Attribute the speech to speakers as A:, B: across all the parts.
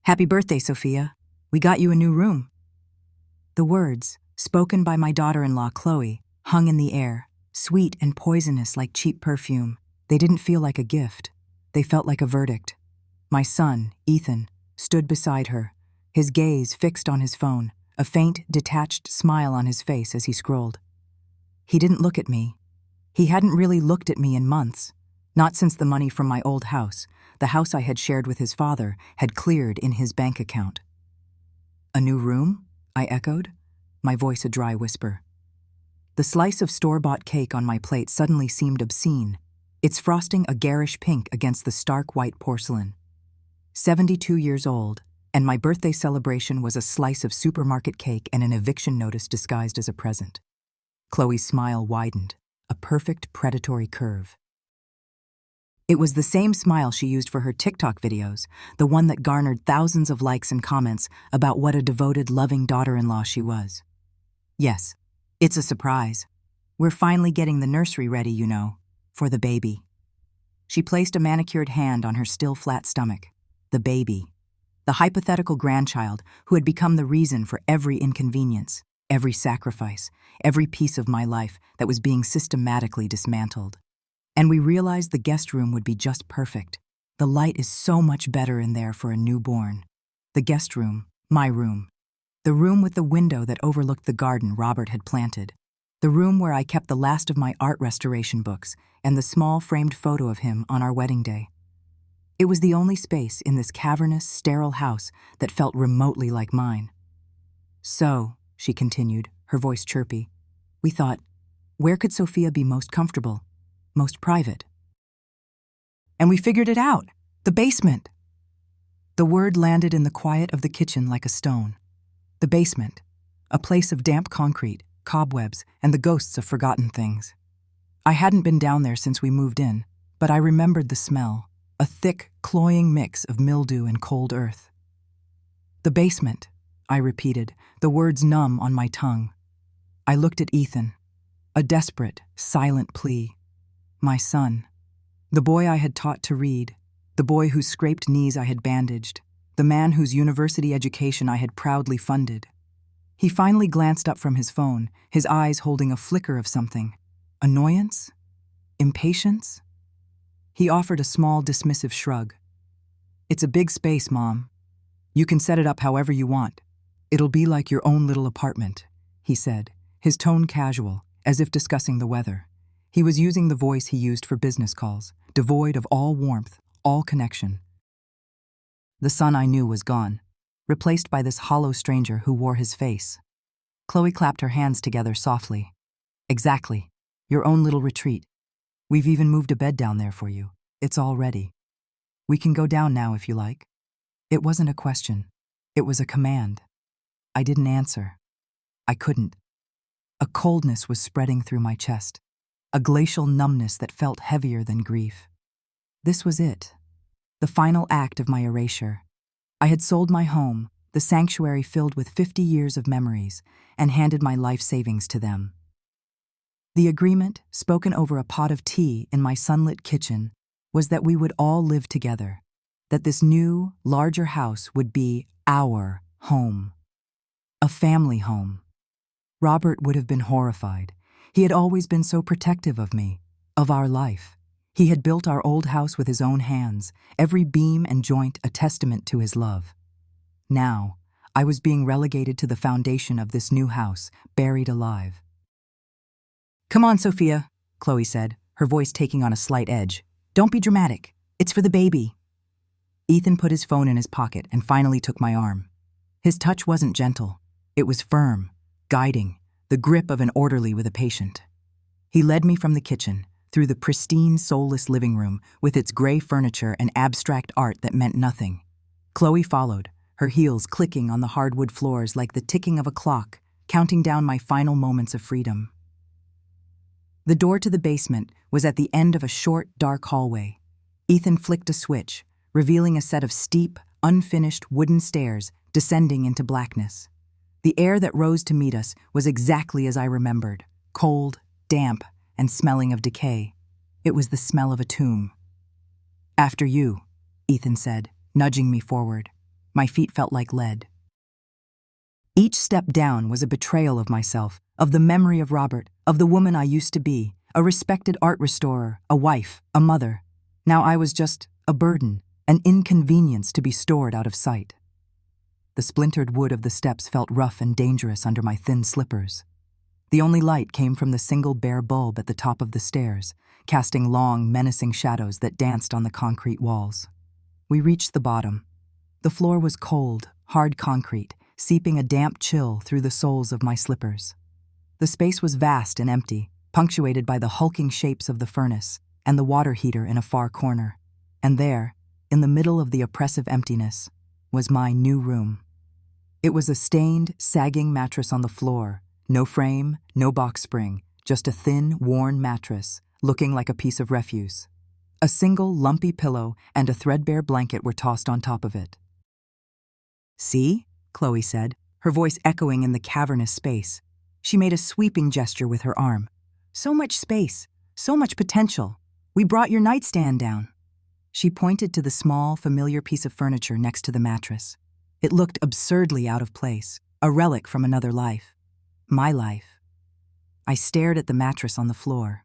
A: Happy birthday, Sophia. We got you a new room. The words, spoken by my daughter-in-law, Chloe, hung in the air, sweet and poisonous like cheap perfume. They didn't feel like a gift. They felt like a verdict. My son, Ethan, stood beside her, his gaze fixed on his phone, a faint, detached smile on his face as he scrolled. He didn't look at me. He hadn't really looked at me in months, not since the money from my old house, the house I had shared with his father, had cleared in his bank account. A new room? I echoed, my voice a dry whisper. The slice of store-bought cake on my plate suddenly seemed obscene, its frosting a garish pink against the stark white porcelain. 72 years old, and my birthday celebration was a slice of supermarket cake and an eviction notice disguised as a present. Chloe's smile widened, a perfect predatory curve. It was the same smile she used for her TikTok videos, the one that garnered thousands of likes and comments about what a devoted, loving daughter-in-law she was. Yes, it's a surprise. We're finally getting the nursery ready, you know, for the baby. She placed a manicured hand on her still flat stomach. The baby. The hypothetical grandchild who had become the reason for every inconvenience, every sacrifice, every piece of my life that was being systematically dismantled. And we realized the guest room would be just perfect. The light is so much better in there for a newborn. The guest room, my room. The room with the window that overlooked the garden Robert had planted. The room where I kept the last of my art restoration books and the small framed photo of him on our wedding day. It was the only space in this cavernous, sterile house that felt remotely like mine. So, she continued, her voice chirpy, we thought, where could Sophia be most comfortable? Most private. And we figured it out. The basement. The word landed in the quiet of the kitchen like a stone. The basement. A place of damp concrete, cobwebs, and the ghosts of forgotten things. I hadn't been down there since we moved in, but I remembered the smell, a thick, cloying mix of mildew and cold earth. The basement, I repeated, the words numb on my tongue. I looked at Ethan, a desperate, silent plea. My son, the boy I had taught to read, the boy whose scraped knees I had bandaged, the man whose university education I had proudly funded. He finally glanced up from his phone, his eyes holding a flicker of something. Annoyance? Impatience? He offered a small, dismissive shrug. It's a big space, Mom. You can set it up however you want. It'll be like your own little apartment, he said, his tone casual, as if discussing the weather. He was using the voice he used for business calls, devoid of all warmth, all connection. The son I knew was gone, replaced by this hollow stranger who wore his face. Chloe clapped her hands together softly. Exactly. Your own little retreat. We've even moved a bed down there for you. It's all ready. We can go down now if you like. It wasn't a question. It was a command. I didn't answer. I couldn't. A coldness was spreading through my chest. A glacial numbness that felt heavier than grief. This was it. The final act of my erasure. I had sold my home, the sanctuary filled with 50 years of memories, and handed my life savings to them. The agreement, spoken over a pot of tea in my sunlit kitchen, was that we would all live together, that this new, larger house would be our home. A family home. Robert would have been horrified. He had always been so protective of me, of our life. He had built our old house with his own hands, every beam and joint a testament to his love. Now, I was being relegated to the foundation of this new house, buried alive. Come on, Sophia, Chloe said, her voice taking on a slight edge. Don't be dramatic. It's for the baby. Ethan put his phone in his pocket and finally took my arm. His touch wasn't gentle. It was firm, guiding, the grip of an orderly with a patient. He led me from the kitchen, through the pristine, soulless living room with its gray furniture and abstract art that meant nothing. Chloe followed, her heels clicking on the hardwood floors like the ticking of a clock, counting down my final moments of freedom. The door to the basement was at the end of a short, dark hallway. Ethan flicked a switch, revealing a set of steep, unfinished wooden stairs descending into blackness. The air that rose to meet us was exactly as I remembered, cold, damp, and smelling of decay. It was the smell of a tomb. After you, Ethan said, nudging me forward. My feet felt like lead. Each step down was a betrayal of myself, of the memory of Robert, of the woman I used to be, a respected art restorer, a wife, a mother. Now I was just a burden, an inconvenience to be stored out of sight. The splintered wood of the steps felt rough and dangerous under my thin slippers. The only light came from the single bare bulb at the top of the stairs, casting long, menacing shadows that danced on the concrete walls. We reached the bottom. The floor was cold, hard concrete, seeping a damp chill through the soles of my slippers. The space was vast and empty, punctuated by the hulking shapes of the furnace and the water heater in a far corner. And there, in the middle of the oppressive emptiness, was my new room. It was a stained, sagging mattress on the floor, no frame, no box spring, just a thin, worn mattress, looking like a piece of refuse. A single lumpy pillow and a threadbare blanket were tossed on top of it. "See?" Chloe said, her voice echoing in the cavernous space. She made a sweeping gesture with her arm. "So much space, so much potential. We brought your nightstand down." She pointed to the small, familiar piece of furniture next to the mattress. It looked absurdly out of place, a relic from another life. My life. I stared at the mattress on the floor.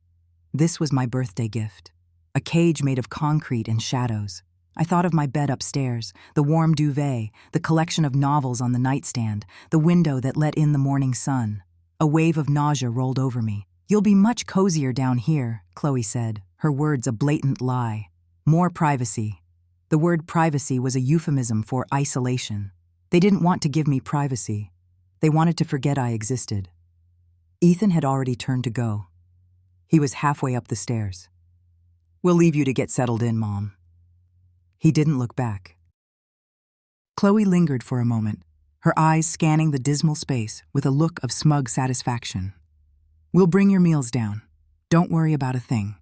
A: This was my birthday gift. A cage made of concrete and shadows. I thought of my bed upstairs, the warm duvet, the collection of novels on the nightstand, the window that let in the morning sun. A wave of nausea rolled over me. "You'll be much cozier down here," Chloe said, her words a blatant lie. "More privacy." The word privacy was a euphemism for isolation. They didn't want to give me privacy. They wanted to forget I existed. Ethan had already turned to go. He was halfway up the stairs. "We'll leave you to get settled in, Mom." He didn't look back. Chloe lingered for a moment, her eyes scanning the dismal space with a look of smug satisfaction. "We'll bring your meals down. Don't worry about a thing."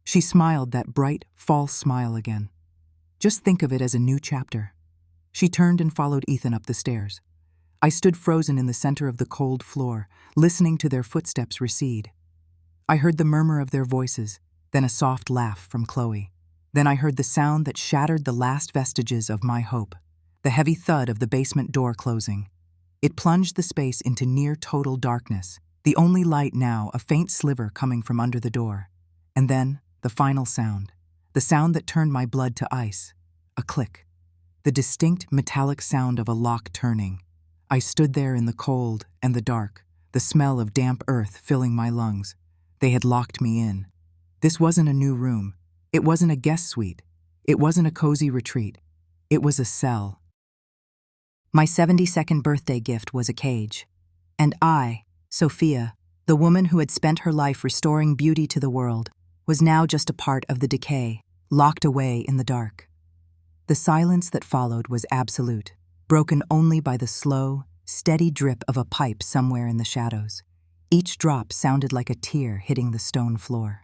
A: She smiled that bright, false smile again. "Just think of it as a new chapter." She turned and followed Ethan up the stairs. I stood frozen in the center of the cold floor, listening to their footsteps recede. I heard the murmur of their voices, then a soft laugh from Chloe. Then I heard the sound that shattered the last vestiges of my hope, the heavy thud of the basement door closing. It plunged the space into near-total darkness, the only light now a faint sliver coming from under the door. And then, the final sound, the sound that turned my blood to ice, a click, the distinct metallic sound of a lock turning. I stood there in the cold and the dark, the smell of damp earth filling my lungs. They had locked me in. This wasn't a new room. It wasn't a guest suite. It wasn't a cozy retreat. It was a cell. My 72nd birthday gift was a cage. And I, Sophia, the woman who had spent her life restoring beauty to the world, was now just a part of the decay, locked away in the dark. The silence that followed was absolute, broken only by the slow, steady drip of a pipe somewhere in the shadows. Each drop sounded like a tear hitting the stone floor.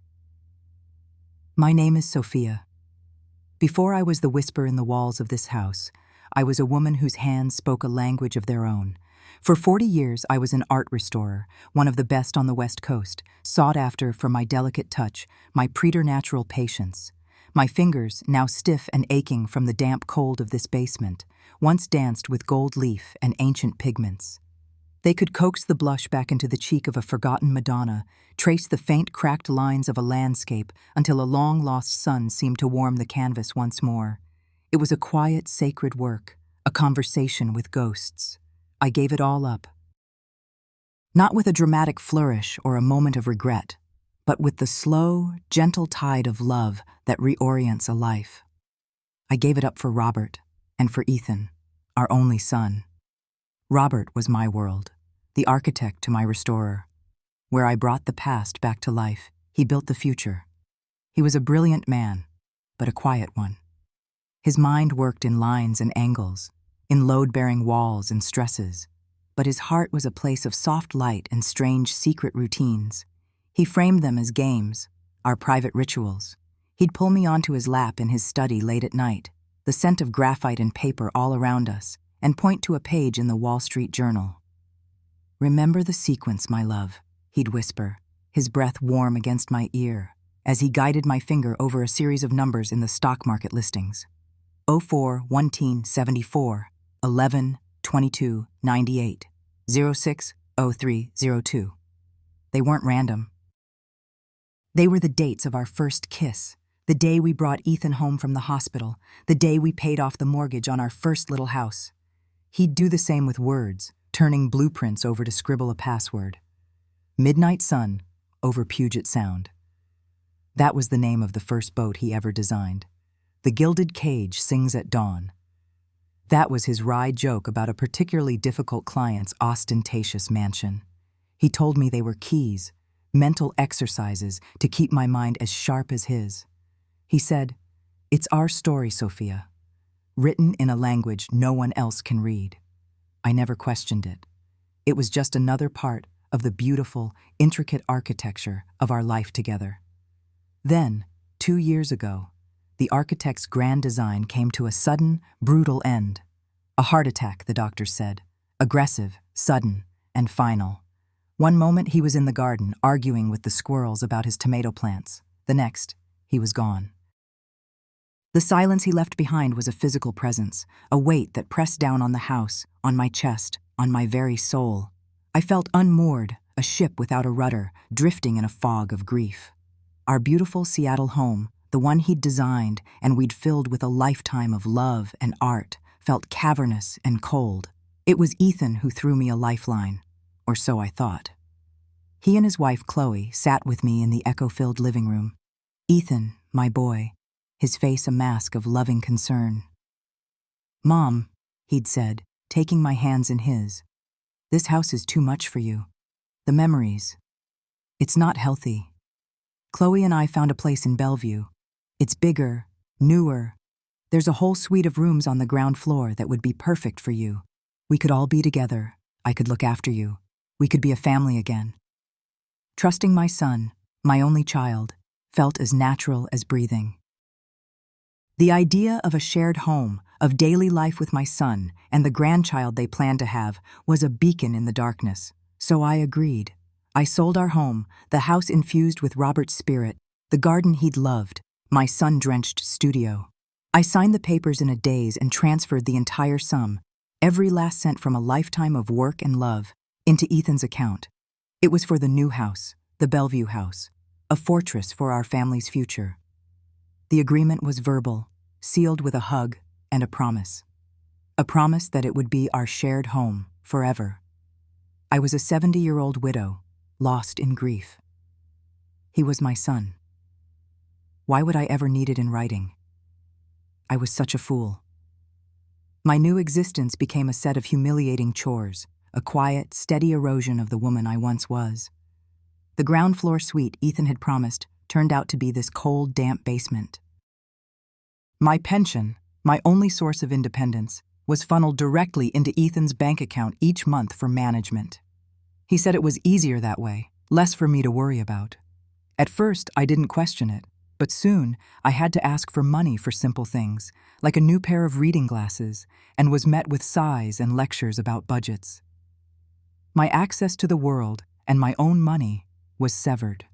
A: My name is Sophia. Before I was the whisper in the walls of this house, I was a woman whose hands spoke a language of their own. For 40 years, I was an art restorer, one of the best on the West Coast, sought after for my delicate touch, my preternatural patience. My fingers, now stiff and aching from the damp cold of this basement, once danced with gold leaf and ancient pigments. They could coax the blush back into the cheek of a forgotten Madonna, trace the faint cracked lines of a landscape until a long-lost sun seemed to warm the canvas once more. It was a quiet, sacred work, a conversation with ghosts. I gave it all up. Not with a dramatic flourish or a moment of regret, but with the slow, gentle tide of love that reorients a life. I gave it up for Robert and for Ethan, our only son. Robert was my world, the architect to my restorer. Where I brought the past back to life, he built the future. He was a brilliant man, but a quiet one. His mind worked in lines and angles, in load-bearing walls and stresses, but his heart was a place of soft light and strange secret routines. He framed them as games, our private rituals. He'd pull me onto his lap in his study late at night, the scent of graphite and paper all around us, and point to a page in the Wall Street Journal. "Remember the sequence, my love," he'd whisper, his breath warm against my ear, as he guided my finger over a series of numbers in the stock market listings. 04-1974, 11/22/98, 06/03/02. They weren't random. They were the dates of our first kiss, the day we brought Ethan home from the hospital, the day we paid off the mortgage on our first little house. He'd do the same with words, turning blueprints over to scribble a password. Midnight Sun over Puget Sound. That was the name of the first boat he ever designed. The Gilded Cage sings at dawn. That was his wry joke about a particularly difficult client's ostentatious mansion. He told me they were keys, mental exercises to keep my mind as sharp as his. He said, "It's our story, Sophia, written in a language no one else can read." I never questioned it. It was just another part of the beautiful, intricate architecture of our life together. Then, 2 years ago, the architect's grand design came to a sudden, brutal end. A heart attack, the doctor said. Aggressive, sudden, and final. One moment he was in the garden, arguing with the squirrels about his tomato plants. The next, he was gone. The silence he left behind was a physical presence, a weight that pressed down on the house, on my chest, on my very soul. I felt unmoored, a ship without a rudder, drifting in a fog of grief. Our beautiful Seattle home, the one he'd designed and we'd filled with a lifetime of love and art, felt cavernous and cold. It was Ethan who threw me a lifeline, or so I thought. He and his wife, Chloe, sat with me in the echo-filled living room. Ethan, my boy, his face a mask of loving concern. "Mom," he'd said, taking my hands in his, "this house is too much for you. The memories. It's not healthy. Chloe and I found a place in Bellevue. It's bigger, newer. There's a whole suite of rooms on the ground floor that would be perfect for you. We could all be together. I could look after you. We could be a family again." Trusting my son, my only child, felt as natural as breathing. The idea of a shared home, of daily life with my son and the grandchild they planned to have, was a beacon in the darkness. So I agreed. I sold our home, the house infused with Robert's spirit, the garden he'd loved, my sun-drenched studio. I signed the papers in a daze and transferred the entire sum, every last cent from a lifetime of work and love, into Ethan's account. It was for the new house, the Bellevue house, a fortress for our family's future. The agreement was verbal, sealed with a hug and a promise. A promise that it would be our shared home forever. I was a 70-year-old widow, lost in grief. He was my son. Why would I ever need it in writing? I was such a fool. My new existence became a set of humiliating chores, a quiet, steady erosion of the woman I once was. The ground floor suite Ethan had promised turned out to be this cold, damp basement. My pension, my only source of independence, was funneled directly into Ethan's bank account each month for management. He said it was easier that way, less for me to worry about. At first, I didn't question it, but soon I had to ask for money for simple things, like a new pair of reading glasses, and was met with sighs and lectures about budgets. My access to the world and my own money was severed.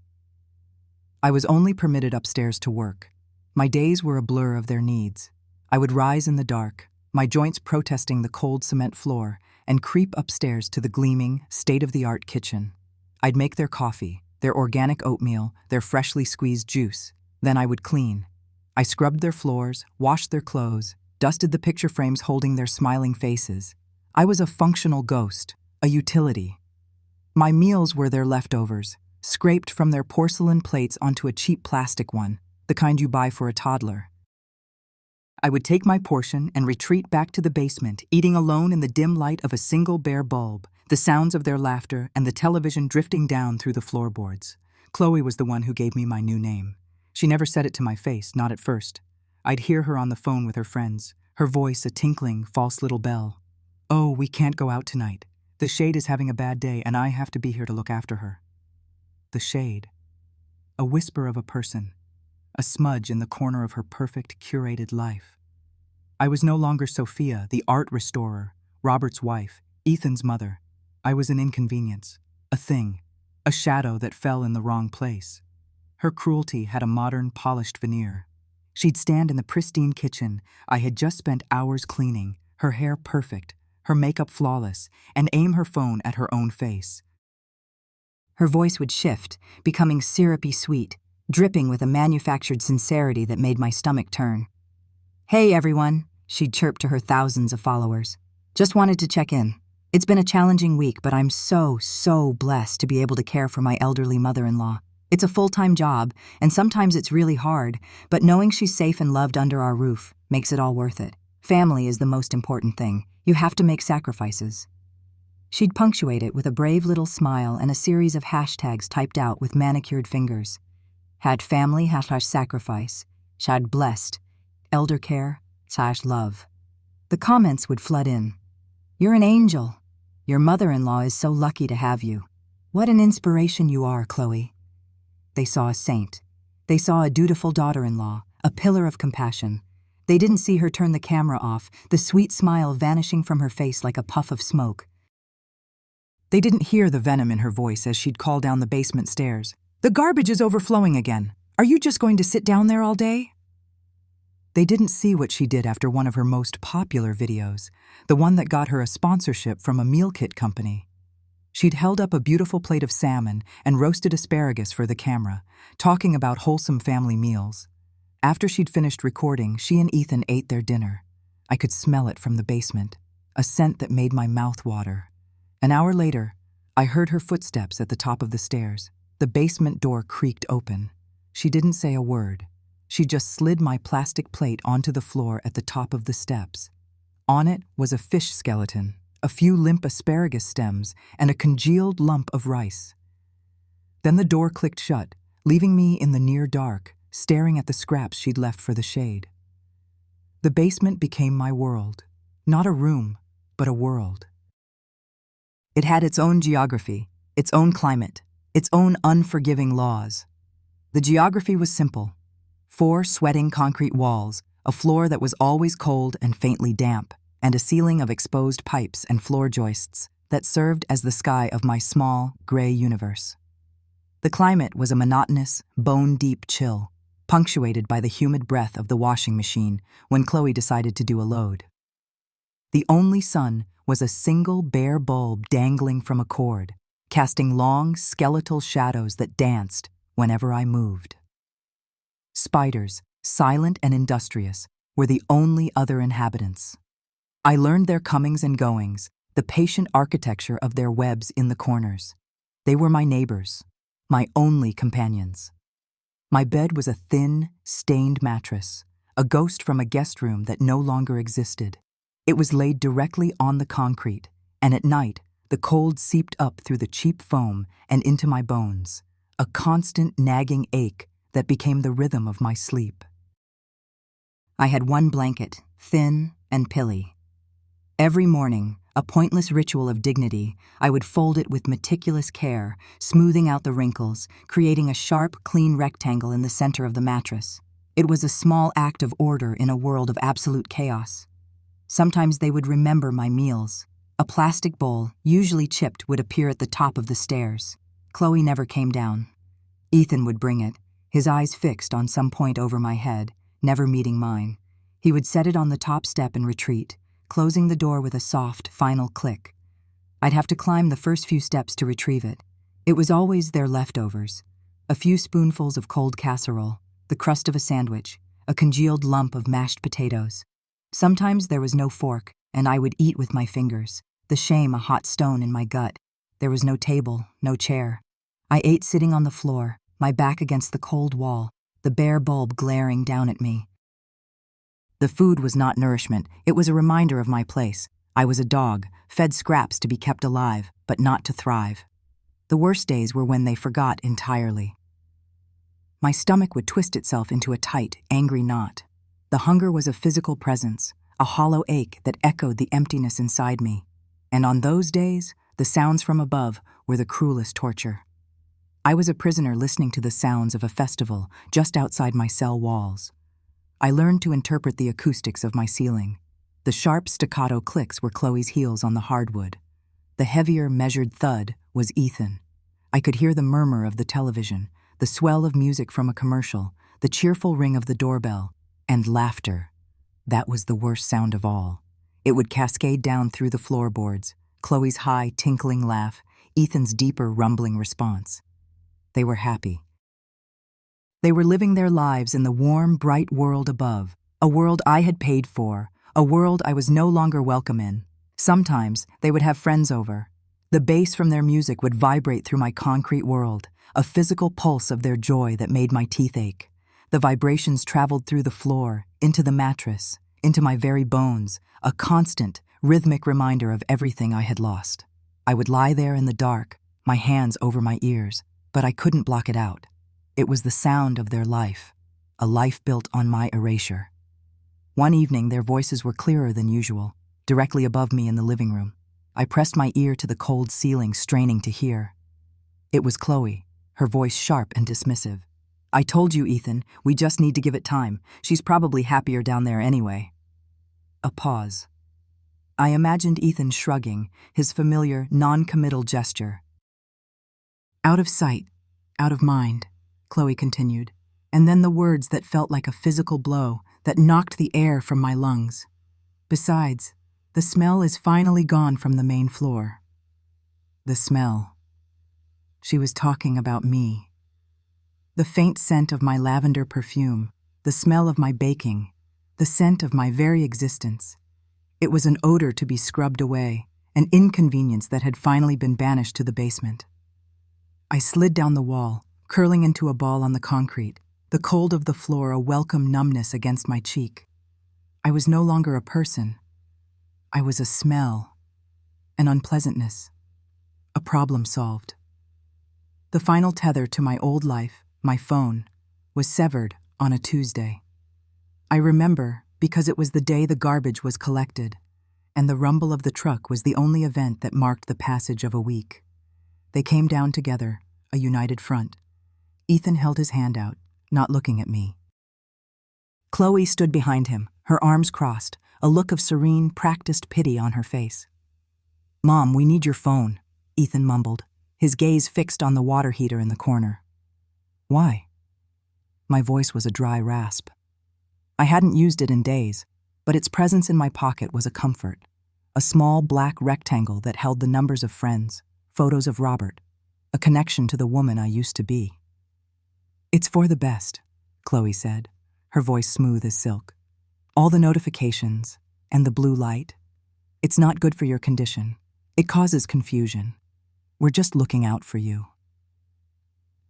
A: I was only permitted upstairs to work. My days were a blur of their needs. I would rise in the dark, my joints protesting the cold cement floor, and creep upstairs to the gleaming, state-of-the-art kitchen. I'd make their coffee, their organic oatmeal, their freshly squeezed juice. Then I would clean. I scrubbed their floors, washed their clothes, dusted the picture frames holding their smiling faces. I was a functional ghost, a utility. My meals were their leftovers, scraped from their porcelain plates onto a cheap plastic one, the kind you buy for a toddler. I would take my portion and retreat back to the basement, eating alone in the dim light of a single bare bulb, the sounds of their laughter and the television drifting down through the floorboards. Chloe was the one who gave me my new name. She never said it to my face, not at first. I'd hear her on the phone with her friends, her voice a tinkling, false little bell. "Oh, we can't go out tonight. The Shade is having a bad day and I have to be here to look after her." The Shade. A whisper of a person. A smudge in the corner of her perfect, curated life. I was no longer Sophia, the art restorer, Robert's wife, Ethan's mother. I was an inconvenience, a thing, a shadow that fell in the wrong place. Her cruelty had a modern, polished veneer. She'd stand in the pristine kitchen I had just spent hours cleaning, her hair perfect, her makeup flawless, and aim her phone at her own face. Her voice would shift, becoming syrupy sweet, dripping with a manufactured sincerity that made my stomach turn. "Hey, everyone," she'd chirp to her thousands of followers. "Just wanted to check in. It's been a challenging week, but I'm so blessed to be able to care for my elderly mother-in-law. It's a full-time job, and sometimes it's really hard, but knowing she's safe and loved under our roof makes it all worth it. Family is the most important thing. You have to make sacrifices." She'd punctuate it with a brave little smile and a series of hashtags typed out with manicured fingers. Had family / sacrifice, shad blessed, elder care / love. The comments would flood in. "You're an angel. Your mother-in-law is so lucky to have you. What an inspiration you are, Chloe." They saw a saint. They saw a dutiful daughter-in-law, a pillar of compassion. They didn't see her turn the camera off, the sweet smile vanishing from her face like a puff of smoke. They didn't hear the venom in her voice as she'd call down the basement stairs. "The garbage is overflowing again. Are you just going to sit down there all day?" They didn't see what she did after one of her most popular videos, the one that got her a sponsorship from a meal kit company. She'd held up a beautiful plate of salmon and roasted asparagus for the camera, talking about wholesome family meals. After she'd finished recording, she and Ethan ate their dinner. I could smell it from the basement, a scent that made my mouth water. An hour later, I heard her footsteps at the top of the stairs. The basement door creaked open. She didn't say a word. She just slid my plastic plate onto the floor at the top of the steps. On it was a fish skeleton, a few limp asparagus stems, and a congealed lump of rice. Then the door clicked shut, leaving me in the near dark, staring at the scraps she'd left for the shade. The basement became my world. Not a room, but a world. It had its own geography, its own climate, its own unforgiving laws. The geography was simple. 4 sweating concrete walls, a floor that was always cold and faintly damp, and a ceiling of exposed pipes and floor joists that served as the sky of my small, gray universe. The climate was a monotonous, bone-deep chill, punctuated by the humid breath of the washing machine when Chloe decided to do a load. The only sun was a single bare bulb dangling from a cord, casting long, skeletal shadows that danced whenever I moved. Spiders, silent and industrious, were the only other inhabitants. I learned their comings and goings, the patient architecture of their webs in the corners. They were my neighbors, my only companions. My bed was a thin, stained mattress, a ghost from a guest room that no longer existed. It was laid directly on the concrete, and at night, the cold seeped up through the cheap foam and into my bones, a constant nagging ache that became the rhythm of my sleep. I had one blanket, thin and pilly. Every morning, a pointless ritual of dignity, I would fold it with meticulous care, smoothing out the wrinkles, creating a sharp, clean rectangle in the center of the mattress. It was a small act of order in a world of absolute chaos. Sometimes they would remember my meals. A plastic bowl, usually chipped, would appear at the top of the stairs. Chloe never came down. Ethan would bring it, his eyes fixed on some point over my head, never meeting mine. He would set it on the top step and retreat, closing the door with a soft, final click. I'd have to climb the first few steps to retrieve it. It was always their leftovers. A few spoonfuls of cold casserole, the crust of a sandwich, a congealed lump of mashed potatoes. Sometimes there was no fork, and I would eat with my fingers, the shame a hot stone in my gut. There was no table, no chair. I ate sitting on the floor, my back against the cold wall, the bare bulb glaring down at me. The food was not nourishment, it was a reminder of my place. I was a dog, fed scraps to be kept alive, but not to thrive. The worst days were when they forgot entirely. My stomach would twist itself into a tight, angry knot. The hunger was a physical presence, a hollow ache that echoed the emptiness inside me. And on those days, the sounds from above were the cruelest torture. I was a prisoner listening to the sounds of a festival just outside my cell walls. I learned to interpret the acoustics of my ceiling. The sharp staccato clicks were Chloe's heels on the hardwood. The heavier, measured thud was Ethan. I could hear the murmur of the television, the swell of music from a commercial, the cheerful ring of the doorbell, and laughter. That was the worst sound of all. It would cascade down through the floorboards, Chloe's high, tinkling laugh, Ethan's deeper, rumbling response. They were happy. They were living their lives in the warm, bright world above, a world I had paid for, a world I was no longer welcome in. Sometimes they would have friends over. The bass from their music would vibrate through my concrete world, a physical pulse of their joy that made my teeth ache. The vibrations traveled through the floor, into the mattress, into my very bones, a constant, rhythmic reminder of everything I had lost. I would lie there in the dark, my hands over my ears, but I couldn't block it out. It was the sound of their life, a life built on my erasure. One evening, their voices were clearer than usual, directly above me in the living room. I pressed my ear to the cold ceiling, straining to hear. It was Chloe, her voice sharp and dismissive. "I told you, Ethan, we just need to give it time. She's probably happier down there anyway." A pause. I imagined Ethan shrugging, his familiar, non-committal gesture. "Out of sight, out of mind," Chloe continued, and then the words that felt like a physical blow that knocked the air from my lungs. "Besides, the smell is finally gone from the main floor." The smell. She was talking about me. The faint scent of my lavender perfume, the smell of my baking, the scent of my very existence. It was an odor to be scrubbed away, an inconvenience that had finally been banished to the basement. I slid down the wall, curling into a ball on the concrete, the cold of the floor a welcome numbness against my cheek. I was no longer a person. I was a smell, an unpleasantness, a problem solved. The final tether to my old life, my phone, was severed on a Tuesday. I remember because it was the day the garbage was collected, and the rumble of the truck was the only event that marked the passage of a week. They came down together, a united front. Ethan held his hand out, not looking at me. Chloe stood behind him, her arms crossed, a look of serene, practiced pity on her face. "Mom, we need your phone," Ethan mumbled, his gaze fixed on the water heater in the corner. "Why?" My voice was a dry rasp. I hadn't used it in days, but its presence in my pocket was a comfort. A small black rectangle that held the numbers of friends, photos of Robert, a connection to the woman I used to be. "It's for the best," Chloe said, her voice smooth as silk. "All the notifications and the blue light. It's not good for your condition. It causes confusion. We're just looking out for you."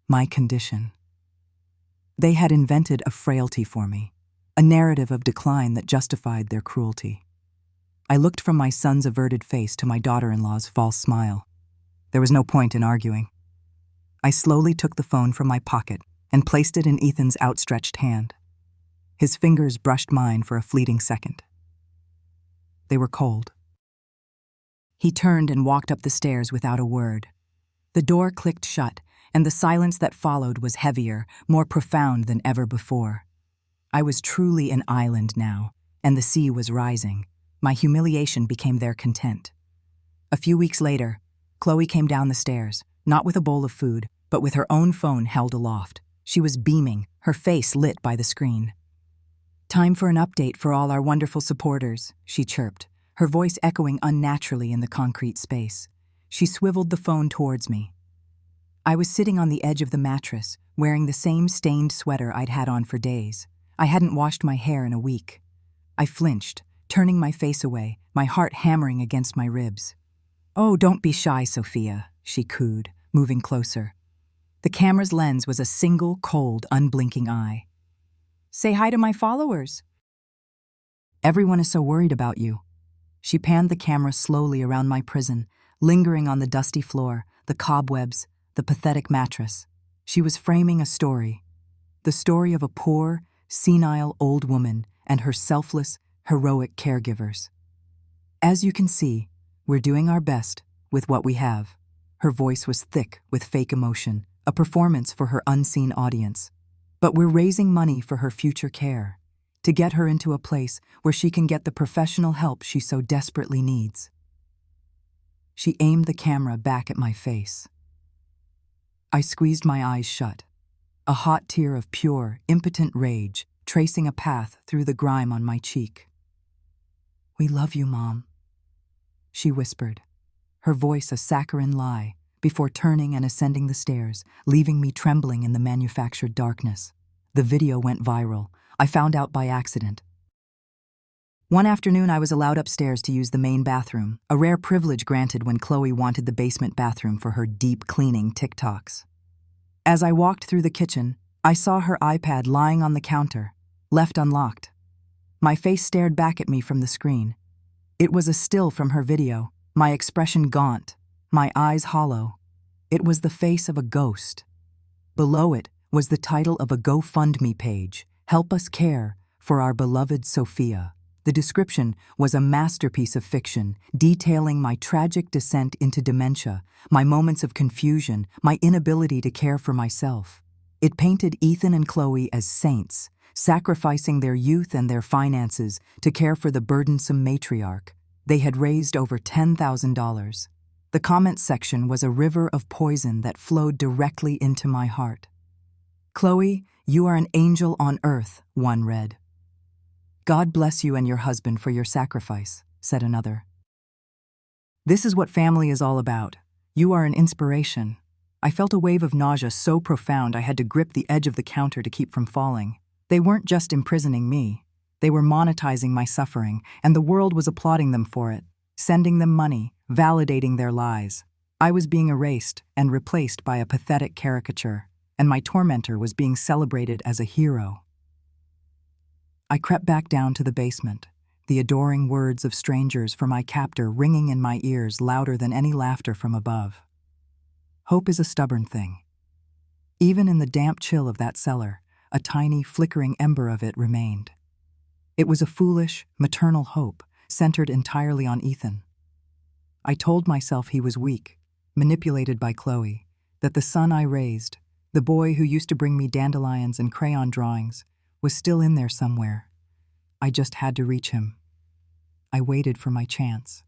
A: My condition. They had invented a frailty for me, a narrative of decline that justified their cruelty. I looked from my son's averted face to my daughter-in-law's false smile. There was no point in arguing. I slowly took the phone from my pocket and placed it in Ethan's outstretched hand. His fingers brushed mine for a fleeting second. They were cold. He turned and walked up the stairs without a word. The door clicked shut, and the silence that followed was heavier, more profound than ever before. I was truly an island now, and the sea was rising. My humiliation became their content. A few weeks later, Chloe came down the stairs, not with a bowl of food, but with her own phone held aloft. She was beaming, her face lit by the screen. "Time for an update for all our wonderful supporters," she chirped, her voice echoing unnaturally in the concrete space. She swiveled the phone towards me. I was sitting on the edge of the mattress, wearing the same stained sweater I'd had on for days. I hadn't washed my hair in a week. I flinched, turning my face away, my heart hammering against my ribs. "Oh, don't be shy, Sophia," she cooed, moving closer. The camera's lens was a single, cold, unblinking eye. "Say hi to my followers." "Everyone is so worried about you." She panned the camera slowly around my prison, lingering on the dusty floor, the cobwebs, the pathetic mattress. She was framing a story. The story of a poor, senile old woman and her selfless, heroic caregivers. "As you can see, we're doing our best with what we have." Her voice was thick with fake emotion, a performance for her unseen audience. "But we're raising money for her future care, to get her into a place where she can get the professional help she so desperately needs." She aimed the camera back at my face. I squeezed my eyes shut, a hot tear of pure, impotent rage tracing a path through the grime on my cheek. "We love you, Mom," she whispered, her voice a saccharine lie, before turning and ascending the stairs, leaving me trembling in the manufactured darkness. The video went viral. I found out by accident. One afternoon, I was allowed upstairs to use the main bathroom, a rare privilege granted when Chloe wanted the basement bathroom for her deep cleaning TikToks. As I walked through the kitchen, I saw her iPad lying on the counter, left unlocked. My face stared back at me from the screen. It was a still from her video, my expression gaunt, my eyes hollow. It was the face of a ghost. Below it was the title of a GoFundMe page, "Help Us Care for Our Beloved Sophia." The description was a masterpiece of fiction, detailing my tragic descent into dementia, my moments of confusion, my inability to care for myself. It painted Ethan and Chloe as saints, sacrificing their youth and their finances to care for the burdensome matriarch. They had raised over $10,000. The comment section was a river of poison that flowed directly into my heart. "Chloe, you are an angel on earth," one read. "God bless you and your husband for your sacrifice," said another. "This is what family is all about. You are an inspiration." I felt a wave of nausea so profound I had to grip the edge of the counter to keep from falling. They weren't just imprisoning me. They were monetizing my suffering, and the world was applauding them for it, sending them money, validating their lies. I was being erased and replaced by a pathetic caricature, and my tormentor was being celebrated as a hero. I crept back down to the basement, the adoring words of strangers for my captor ringing in my ears louder than any laughter from above. Hope is a stubborn thing. Even in the damp chill of that cellar, a tiny, flickering ember of it remained. It was a foolish, maternal hope, centered entirely on Ethan. I told myself he was weak, manipulated by Chloe, that the son I raised, the boy who used to bring me dandelions and crayon drawings, was still in there somewhere. I just had to reach him. I waited for my chance.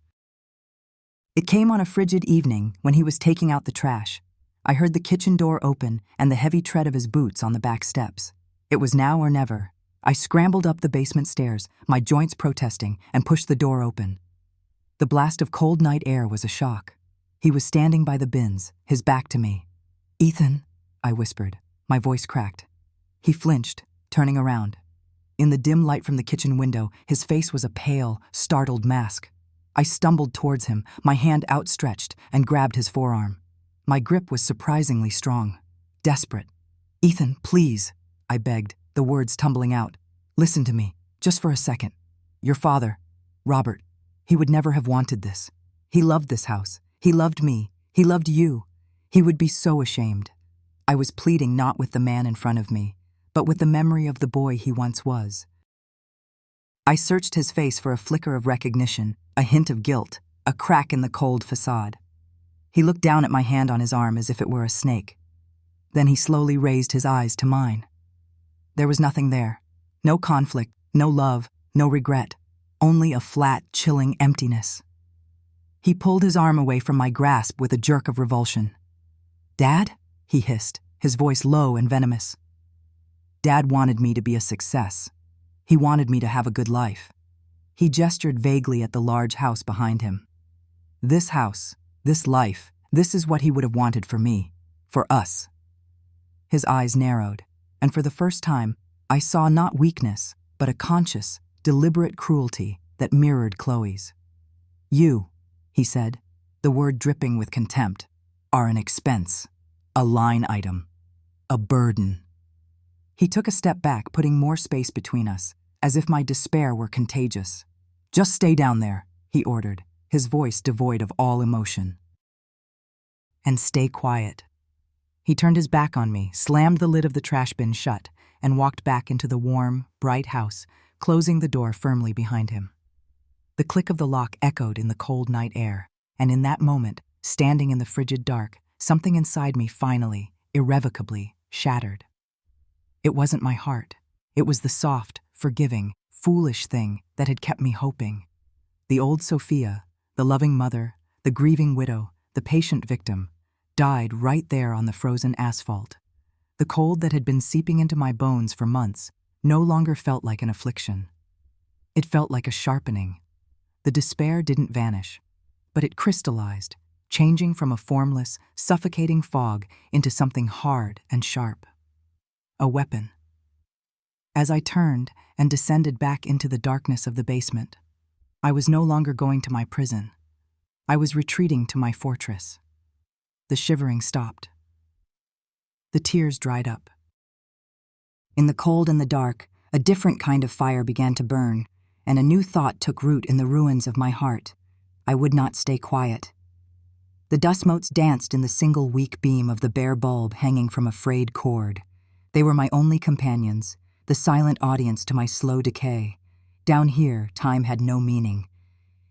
A: It came on a frigid evening when he was taking out the trash. I heard the kitchen door open and the heavy tread of his boots on the back steps. It was now or never. I scrambled up the basement stairs, my joints protesting, and pushed the door open. The blast of cold night air was a shock. He was standing by the bins, his back to me. "Ethan," I whispered, my voice cracked. He flinched, turning around. In the dim light from the kitchen window, his face was a pale, startled mask. I stumbled towards him, my hand outstretched, and grabbed his forearm. My grip was surprisingly strong, desperate. "Ethan, please," I begged, the words tumbling out. "Listen to me, just for a second. Your father, Robert, he would never have wanted this. He loved this house. He loved me. He loved you. He would be so ashamed." I was pleading not with the man in front of me, but with the memory of the boy he once was. I searched his face for a flicker of recognition, a hint of guilt, a crack in the cold facade. He looked down at my hand on his arm as if it were a snake. Then he slowly raised his eyes to mine. There was nothing there. No conflict, no love, no regret. Only a flat, chilling emptiness. He pulled his arm away from my grasp with a jerk of revulsion. "Dad?" he hissed, his voice low and venomous. "Dad wanted me to be a success. He wanted me to have a good life." He gestured vaguely at the large house behind him. "This house, this life, this is what he would have wanted for me, for us." His eyes narrowed, and for the first time, I saw not weakness, but a conscious, deliberate cruelty that mirrored Chloe's. "You," he said, the word dripping with contempt, "are an expense, a line item, a burden." He took a step back, putting more space between us, as if my despair were contagious. "Just stay down there," he ordered, his voice devoid of all emotion. "And stay quiet." He turned his back on me, slammed the lid of the trash bin shut, and walked back into the warm, bright house, closing the door firmly behind him. The click of the lock echoed in the cold night air, and in that moment, standing in the frigid dark, something inside me finally, irrevocably, shattered. It wasn't my heart. It was the soft, forgiving, foolish thing that had kept me hoping. The old Sophia, the loving mother, the grieving widow, the patient victim, died right there on the frozen asphalt. The cold that had been seeping into my bones for months no longer felt like an affliction. It felt like a sharpening, The despair didn't vanish, but it crystallized, changing from a formless, suffocating fog into something hard and sharp. A weapon. As I turned and descended back into the darkness of the basement, I was no longer going to my prison. I was retreating to my fortress. The shivering stopped. The tears dried up. In the cold and the dark, a different kind of fire began to burn, and a new thought took root in the ruins of my heart. I would not stay quiet. The dust motes danced in the single weak beam of the bare bulb hanging from a frayed cord. They were my only companions, the silent audience to my slow decay. Down here, time had no meaning.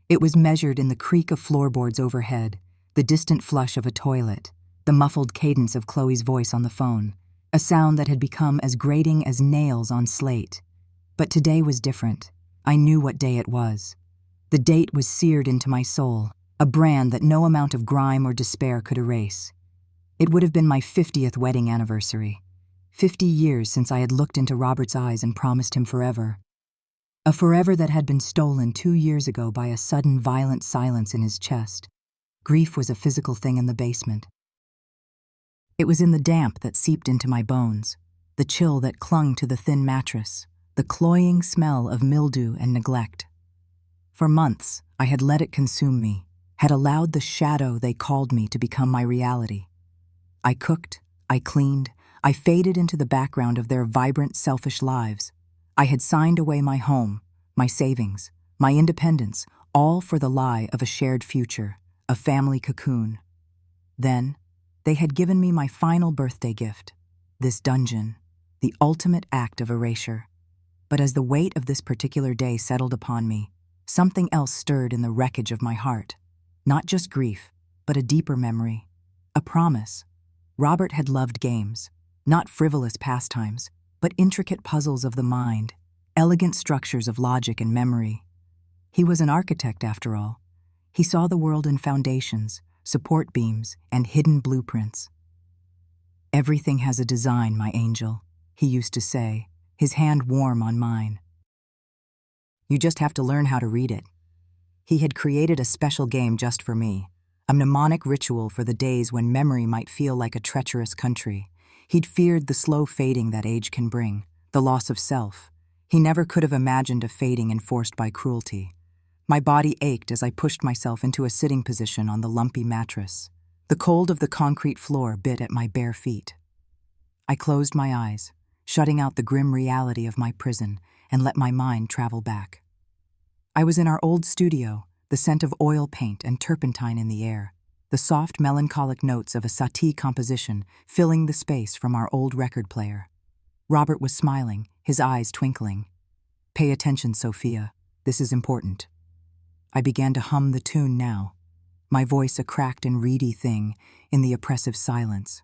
A: It was measured in the creak of floorboards overhead, the distant flush of a toilet, the muffled cadence of Chloe's voice on the phone, a sound that had become as grating as nails on slate. But today was different. I knew what day it was. The date was seared into my soul, a brand that no amount of grime or despair could erase. It would have been my 50th wedding anniversary. 50 years since I had looked into Robert's eyes and promised him forever. A forever that had been stolen 2 years ago by a sudden violent silence in his chest. Grief was a physical thing in the basement. It was in the damp that seeped into my bones, the chill that clung to the thin mattress, the cloying smell of mildew and neglect. For months, I had let it consume me, had allowed the shadow they called me to become my reality. I cooked, I cleaned, I faded into the background of their vibrant, selfish lives. I had signed away my home, my savings, my independence, all for the lie of a shared future, a family cocoon. Then, they had given me my final birthday gift, this dungeon, the ultimate act of erasure. But as the weight of this particular day settled upon me, something else stirred in the wreckage of my heart. Not just grief, but a deeper memory, a promise. Robert had loved games, not frivolous pastimes, but intricate puzzles of the mind, elegant structures of logic and memory. He was an architect, after all. He saw the world in foundations, support beams, and hidden blueprints. "Everything has a design, my angel," he used to say, his hand warm on mine. "You just have to learn how to read it." He had created a special game just for me, a mnemonic ritual for the days when memory might feel like a treacherous country. He'd feared the slow fading that age can bring, the loss of self. He never could have imagined a fading enforced by cruelty. My body ached as I pushed myself into a sitting position on the lumpy mattress. The cold of the concrete floor bit at my bare feet. I closed my eyes, shutting out the grim reality of my prison, and let my mind travel back. I was in our old studio, the scent of oil paint and turpentine in the air, the soft melancholic notes of a Satie composition filling the space from our old record player. Robert was smiling, his eyes twinkling. "Pay attention, Sophia. This is important." I began to hum the tune now, my voice a cracked and reedy thing in the oppressive silence.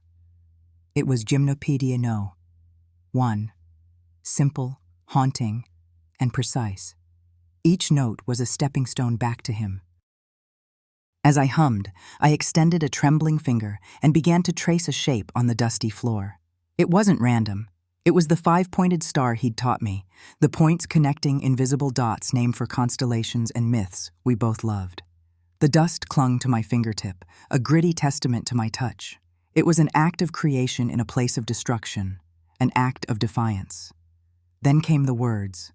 A: It was Gymnopedia No. 1. Simple, haunting, and precise. Each note was a stepping stone back to him. As I hummed, I extended a trembling finger and began to trace a shape on the dusty floor. It wasn't random. It was the 5-pointed star he'd taught me, the points connecting invisible dots named for constellations and myths we both loved. The dust clung to my fingertip, a gritty testament to my touch. It was an act of creation in a place of destruction, an act of defiance. Then came the words.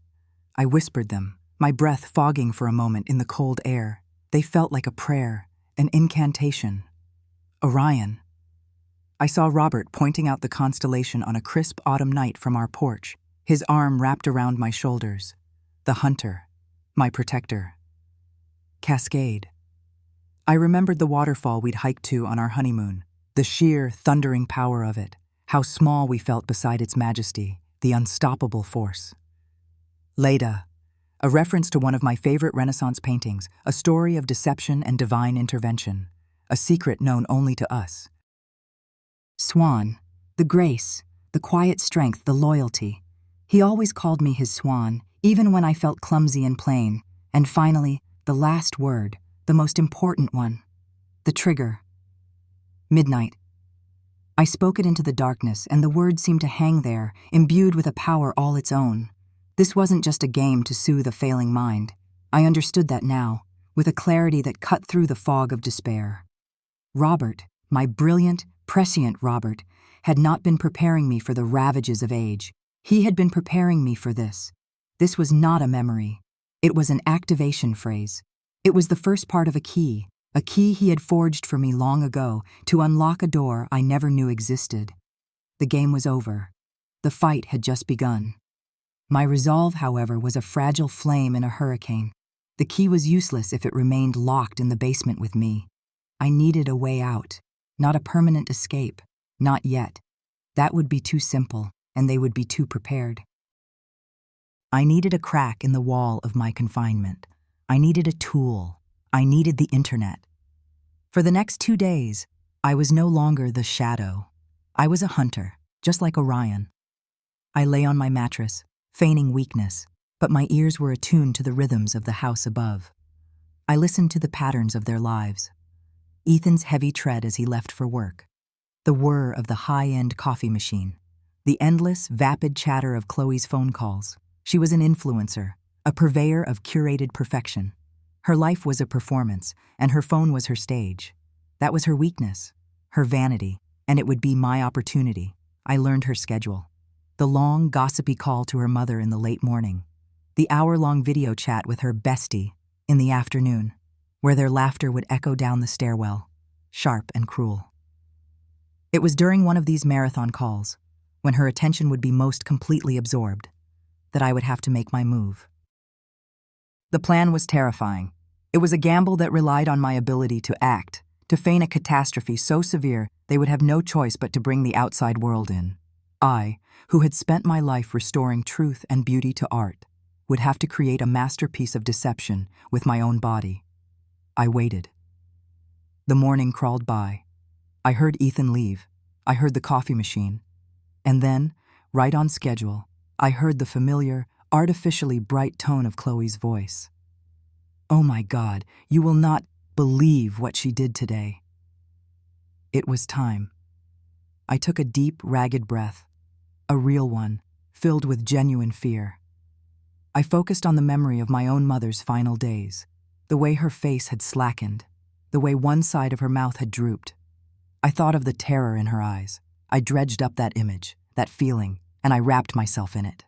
A: I whispered them, my breath fogging for a moment in the cold air. They felt like a prayer, an incantation. Orion. I saw Robert pointing out the constellation on a crisp autumn night from our porch, his arm wrapped around my shoulders. The hunter, my protector. Cascade. I remembered the waterfall we'd hiked to on our honeymoon, the sheer, thundering power of it, how small we felt beside its majesty, the unstoppable force. Leda, a reference to one of my favorite Renaissance paintings, a story of deception and divine intervention, a secret known only to us. Swan, the grace, the quiet strength, the loyalty. He always called me his swan, even when I felt clumsy and plain. And finally, the last word, the most important one, the trigger. Midnight. I spoke it into the darkness, and the word seemed to hang there, imbued with a power all its own. This wasn't just a game to soothe a failing mind. I understood that now, with a clarity that cut through the fog of despair. Robert, my brilliant, prescient Robert, had not been preparing me for the ravages of age. He had been preparing me for this. This was not a memory. It was an activation phrase. It was the first part of a key he had forged for me long ago to unlock a door I never knew existed. The game was over. The fight had just begun. My resolve, however, was a fragile flame in a hurricane. The key was useless if it remained locked in the basement with me. I needed a way out, not a permanent escape, not yet. That would be too simple, and they would be too prepared. I needed a crack in the wall of my confinement. I needed a tool. I needed the internet. For the next 2 days, I was no longer the shadow. I was a hunter, just like Orion. I lay on my mattress, feigning weakness, but my ears were attuned to the rhythms of the house above. I listened to the patterns of their lives. Ethan's heavy tread as he left for work, the whir of the high-end coffee machine, the endless, vapid chatter of Chloe's phone calls. She was an influencer, a purveyor of curated perfection. Her life was a performance, and her phone was her stage. That was her weakness, her vanity, and it would be my opportunity. I learned her schedule. The long, gossipy call to her mother in the late morning. The hour-long video chat with her bestie in the afternoon, where their laughter would echo down the stairwell, sharp and cruel. It was during one of these marathon calls, when her attention would be most completely absorbed, that I would have to make my move. The plan was terrifying. It was a gamble that relied on my ability to act, to feign a catastrophe so severe they would have no choice but to bring the outside world in. I, who had spent my life restoring truth and beauty to art, would have to create a masterpiece of deception with my own body. I waited. The morning crawled by. I heard Ethan leave. I heard the coffee machine. And then, right on schedule, I heard the familiar, artificially bright tone of Chloe's voice. "Oh my God, you will not believe what she did today." It was time. I took a deep, ragged breath, a real one, filled with genuine fear. I focused on the memory of my own mother's final days, the way her face had slackened, the way one side of her mouth had drooped. I thought of the terror in her eyes. I dredged up that image, that feeling, and I wrapped myself in it.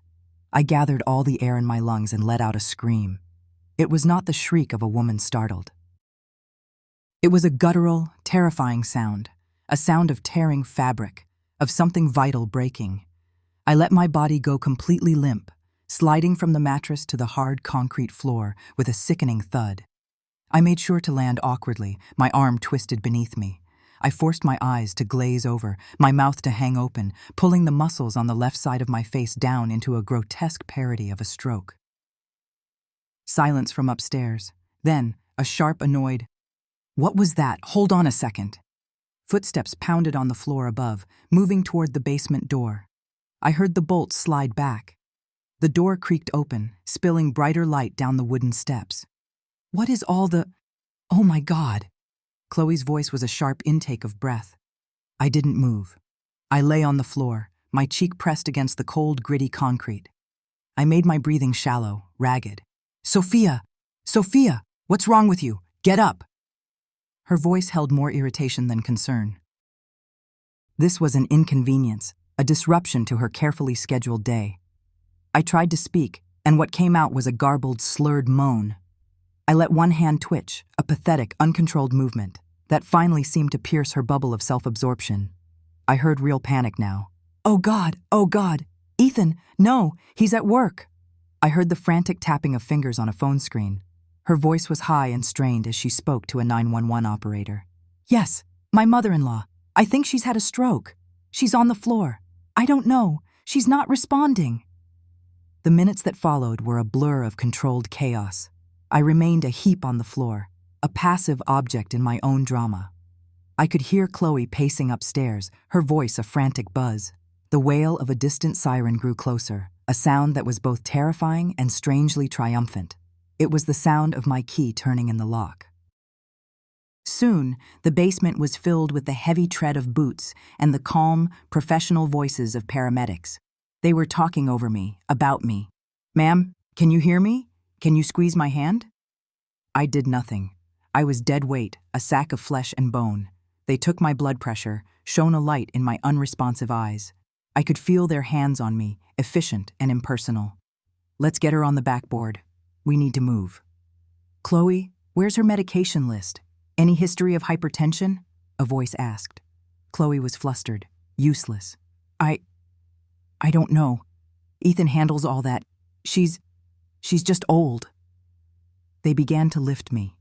A: I gathered all the air in my lungs and let out a scream. It was not the shriek of a woman startled. It was a guttural, terrifying sound, a sound of tearing fabric, of something vital breaking. I let my body go completely limp, sliding from the mattress to the hard concrete floor with a sickening thud. I made sure to land awkwardly, my arm twisted beneath me. I forced my eyes to glaze over, my mouth to hang open, pulling the muscles on the left side of my face down into a grotesque parody of a stroke. Silence from upstairs. Then, a sharp, annoyed, "What was that? Hold on a second." Footsteps pounded on the floor above, moving toward the basement door. I heard the bolts slide back. The door creaked open, spilling brighter light down the wooden steps. "What is all the... Oh my God!" Chloe's voice was a sharp intake of breath. I didn't move. I lay on the floor, my cheek pressed against the cold, gritty concrete. I made my breathing shallow, ragged. "Sophia! Sophia! What's wrong with you? Get up!" Her voice held more irritation than concern. This was an inconvenience, a disruption to her carefully scheduled day. I tried to speak, and what came out was a garbled, slurred moan. I let one hand twitch, a pathetic, uncontrolled movement that finally seemed to pierce her bubble of self-absorption. I heard real panic now. Oh God! Ethan, no, he's at work." I heard the frantic tapping of fingers on a phone screen. Her voice was high and strained as she spoke to a 911 operator. "Yes, my mother-in-law. I think she's had a stroke. She's on the floor. I don't know. She's not responding." The minutes that followed were a blur of controlled chaos. I remained a heap on the floor, a passive object in my own drama. I could hear Chloe pacing upstairs, her voice a frantic buzz. The wail of a distant siren grew closer, a sound that was both terrifying and strangely triumphant. It was the sound of my key turning in the lock. Soon, the basement was filled with the heavy tread of boots and the calm, professional voices of paramedics. They were talking over me, about me. "Ma'am, can you hear me? Can you squeeze my hand?" I did nothing. I was dead weight, a sack of flesh and bone. They took my blood pressure, shone a light in my unresponsive eyes. I could feel their hands on me, efficient and impersonal. Let's get her on the backboard. We need to move. Chloe, where's her medication list? Any history of hypertension? A voice asked. Chloe was flustered, useless. I don't know. Ethan handles all that. She's just old. They began to lift me.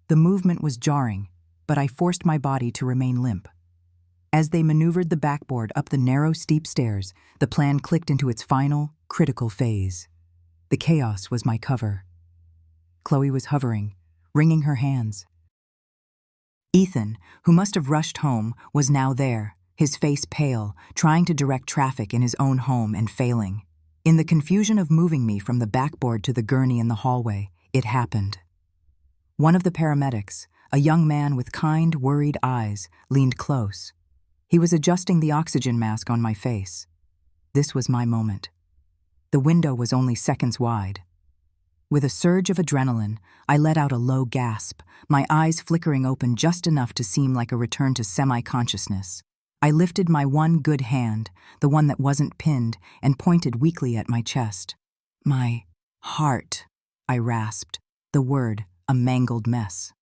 A: The movement was jarring, but I forced my body to remain limp. As they maneuvered the backboard up the narrow, steep stairs, the plan clicked into its final, critical phase. The chaos was my cover. Chloe was hovering, wringing her hands. Ethan, who must have rushed home, was now there, his face pale, trying to direct traffic in his own home and failing. In the confusion of moving me from the backboard to the gurney in the hallway, it happened. One of the paramedics, a young man with kind, worried eyes, leaned close. He was adjusting the oxygen mask on my face. This was my moment. The window was only seconds wide. With a surge of adrenaline, I let out a low gasp, my eyes flickering open just enough to seem like a return to semi-consciousness. I lifted my one good hand, the one that wasn't pinned, and pointed weakly at my chest. My heart, I rasped, the word a mangled mess.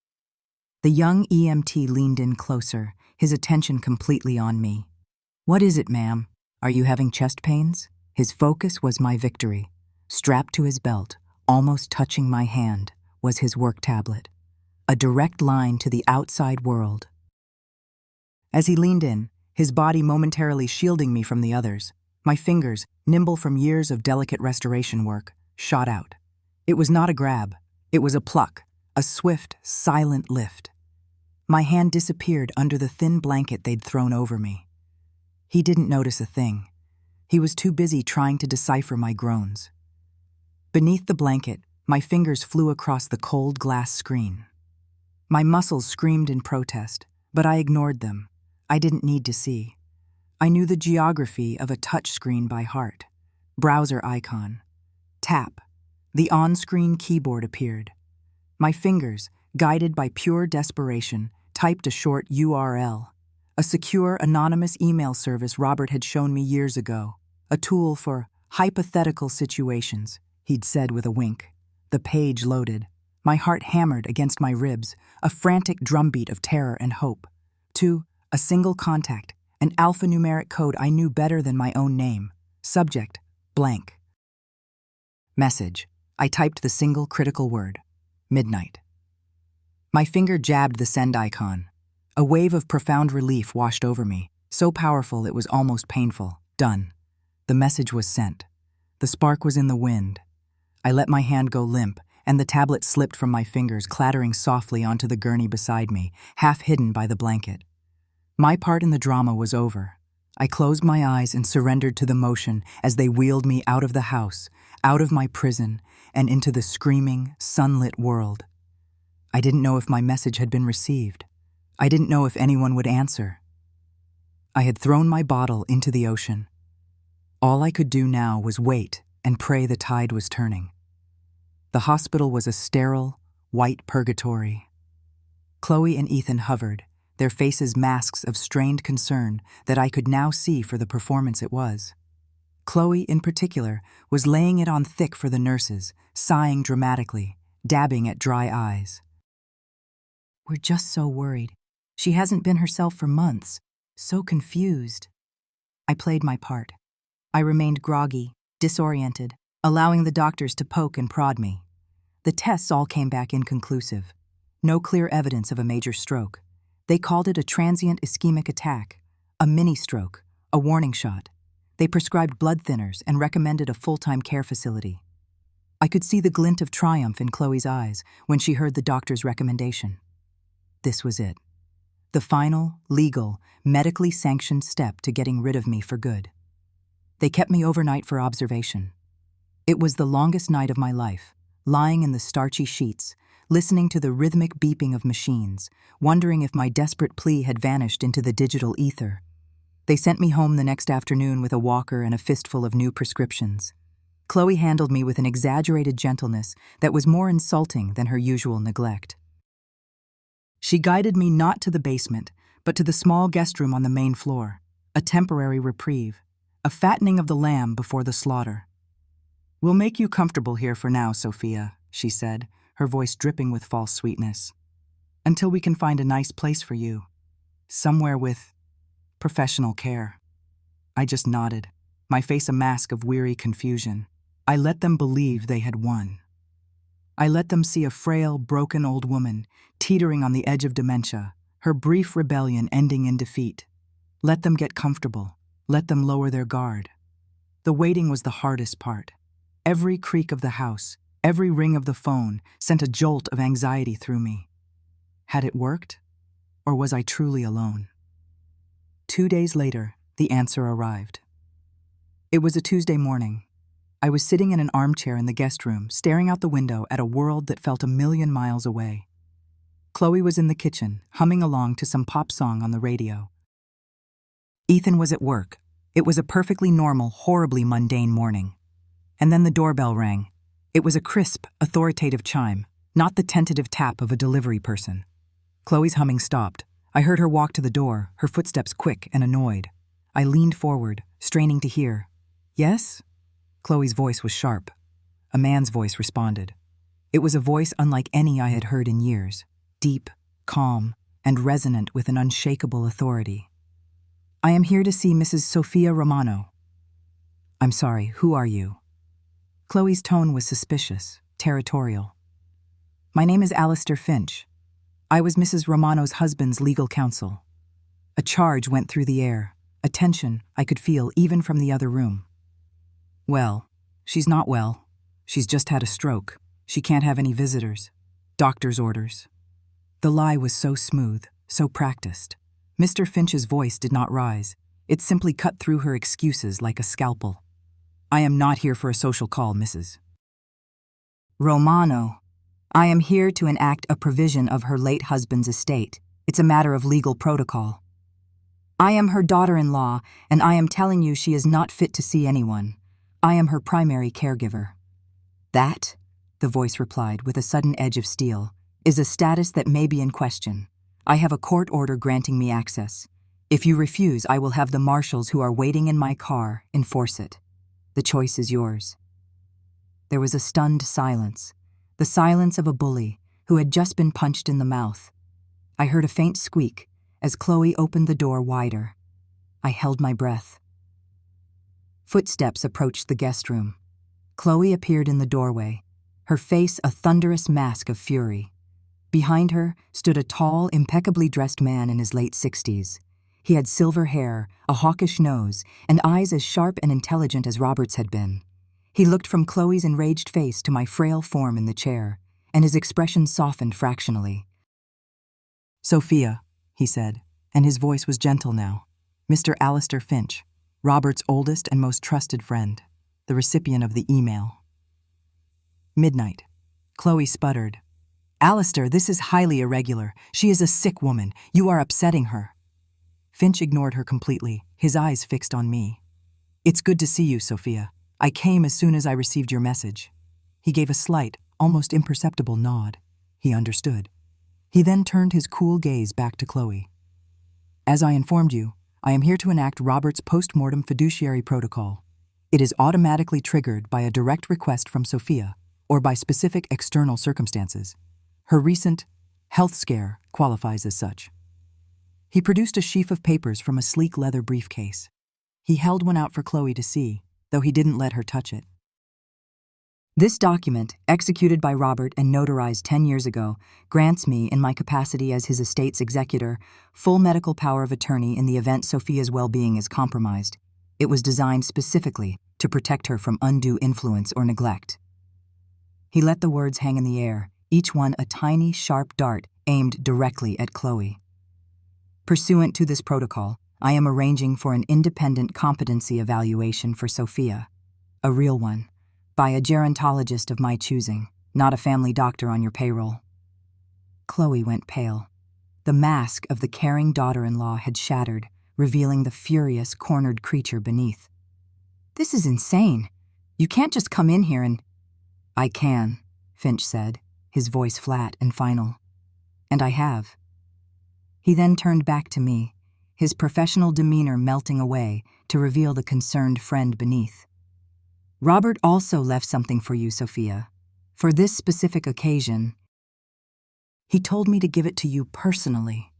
A: The young EMT leaned in closer, his attention completely on me. What is it, ma'am? Are you having chest pains? His focus was my victory. Strapped to his belt, almost touching my hand, was his work tablet. A direct line to the outside world. As he leaned in, his body momentarily shielding me from the others, my fingers, nimble from years of delicate restoration work, shot out. It was not a grab. It was a pluck, a swift, silent lift. My hand disappeared under the thin blanket they'd thrown over me. He didn't notice a thing. He was too busy trying to decipher my groans. Beneath the blanket, my fingers flew across the cold glass screen. My muscles screamed in protest, but I ignored them. I didn't need to see. I knew the geography of a touchscreen by heart. Browser icon. Tap. The on-screen keyboard appeared. My fingers, guided by pure desperation, typed a short URL. A secure, anonymous email service Robert had shown me years ago. A tool for hypothetical situations, he'd said with a wink. The page loaded. My heart hammered against my ribs, a frantic drumbeat of terror and hope. A single contact, an alphanumeric code I knew better than my own name. Subject, blank. Message. I typed the single critical word. Midnight. My finger jabbed the send icon. A wave of profound relief washed over me, so powerful it was almost painful. Done. The message was sent. The spark was in the wind. I let my hand go limp, and the tablet slipped from my fingers, clattering softly onto the gurney beside me, half hidden by the blanket. My part in the drama was over. I closed my eyes and surrendered to the motion as they wheeled me out of the house, out of my prison, and into the screaming, sunlit world. I didn't know if my message had been received. I didn't know if anyone would answer. I had thrown my bottle into the ocean. All I could do now was wait and pray the tide was turning. The hospital was a sterile, white purgatory. Chloe and Ethan hovered, their faces masks of strained concern that I could now see for the performance it was. Chloe, in particular, was laying it on thick for the nurses, sighing dramatically, dabbing at dry eyes. We're just so worried. She hasn't been herself for months, so confused. I played my part. I remained groggy, disoriented, allowing the doctors to poke and prod me. The tests all came back inconclusive. No clear evidence of a major stroke. They called it a transient ischemic attack, a mini-stroke, a warning shot. They prescribed blood thinners and recommended a full-time care facility. I could see the glint of triumph in Chloe's eyes when she heard the doctor's recommendation. This was it. The final, legal, medically sanctioned step to getting rid of me for good. They kept me overnight for observation. It was the longest night of my life, lying in the starchy sheets, listening to the rhythmic beeping of machines, wondering if my desperate plea had vanished into the digital ether. They sent me home the next afternoon with a walker and a fistful of new prescriptions. Chloe handled me with an exaggerated gentleness that was more insulting than her usual neglect. She guided me not to the basement, but to the small guest room on the main floor, a temporary reprieve, a fattening of the lamb before the slaughter. "We'll make you comfortable here for now, Sophia," she said, her voice dripping with false sweetness, "until we can find a nice place for you, somewhere with professional care." I just nodded, my face a mask of weary confusion. I let them believe they had won. I let them see a frail, broken old woman, teetering on the edge of dementia, her brief rebellion ending in defeat. Let them get comfortable. Let them lower their guard. The waiting was the hardest part. Every creak of the house, every ring of the phone sent a jolt of anxiety through me. Had it worked? Or was I truly alone? 2 days later, the answer arrived. It was a Tuesday morning. I was sitting in an armchair in the guest room, staring out the window at a world that felt a million miles away. Chloe was in the kitchen, humming along to some pop song on the radio. Ethan was at work. It was a perfectly normal, horribly mundane morning. And then the doorbell rang. It was a crisp, authoritative chime, not the tentative tap of a delivery person. Chloe's humming stopped. I heard her walk to the door, her footsteps quick and annoyed. I leaned forward, straining to hear. "Yes?" Chloe's voice was sharp. A man's voice responded. It was a voice unlike any I had heard in years, deep, calm, and resonant with an unshakable authority. "I am here to see Mrs. Sophia Romano." "I'm sorry, who are you?" Chloe's tone was suspicious, territorial. "My name is Alistair Finch. I was Mrs. Romano's husband's legal counsel." A charge went through the air, a tension I could feel even from the other room. "Well, she's not well. She's just had a stroke. She can't have any visitors. Doctor's orders." The lie was so smooth, so practiced. Mr. Finch's voice did not rise. It simply cut through her excuses like a scalpel. "I am not here for a social call, Mrs. Romano. I am here to enact a provision of her late husband's estate. It's a matter of legal protocol. I am her daughter-in-law, and I am telling you she is not fit to see anyone. I am her primary caregiver." "That," the voice replied with a sudden edge of steel, "is a status that may be in question. I have a court order granting me access. If you refuse, I will have the marshals who are waiting in my car enforce it. The choice is yours." There was a stunned silence, the silence of a bully who had just been punched in the mouth. I heard a faint squeak as Chloe opened the door wider. I held my breath. Footsteps approached the guest room. Chloe appeared in the doorway, her face a thunderous mask of fury. Behind her stood a tall, impeccably dressed man in his late 60s. He had silver hair, a hawkish nose, and eyes as sharp and intelligent as Robert's had been. He looked from Chloe's enraged face to my frail form in the chair, and his expression softened fractionally. "Sophia," he said, and his voice was gentle now. "Mr. Alistair Finch, Robert's oldest and most trusted friend, the recipient of the email." Midnight. Chloe sputtered. "Alistair, this is highly irregular. She is a sick woman. You are upsetting her." Finch ignored her completely, his eyes fixed on me. "It's good to see you, Sophia. I came as soon as I received your message." He gave a slight, almost imperceptible nod. He understood. He then turned his cool gaze back to Chloe. "As I informed you, I am here to enact Robert's post-mortem fiduciary protocol. It is automatically triggered by a direct request from Sophia or by specific external circumstances. Her recent health scare qualifies as such." He produced a sheaf of papers from a sleek leather briefcase. He held one out for Chloe to see, though he didn't let her touch it. "This document, executed by Robert and notarized 10 years ago, grants me, in my capacity as his estate's executor, full medical power of attorney in the event Sophia's well-being is compromised. It was designed specifically to protect her from undue influence or neglect." He let the words hang in the air, each one a tiny, sharp dart aimed directly at Chloe. "Pursuant to this protocol, I am arranging for an independent competency evaluation for Sophia. A real one, by a gerontologist of my choosing, not a family doctor on your payroll." Chloe went pale. The mask of the caring daughter-in-law had shattered, revealing the furious, cornered creature beneath. "This is insane. You can't just come in here and— I can, Finch said, his voice flat and final. And I have. He then turned back to me, his professional demeanor melting away to reveal the concerned friend beneath. Robert also left something for you, Sophia. For this specific occasion, he told me to give it to you personally.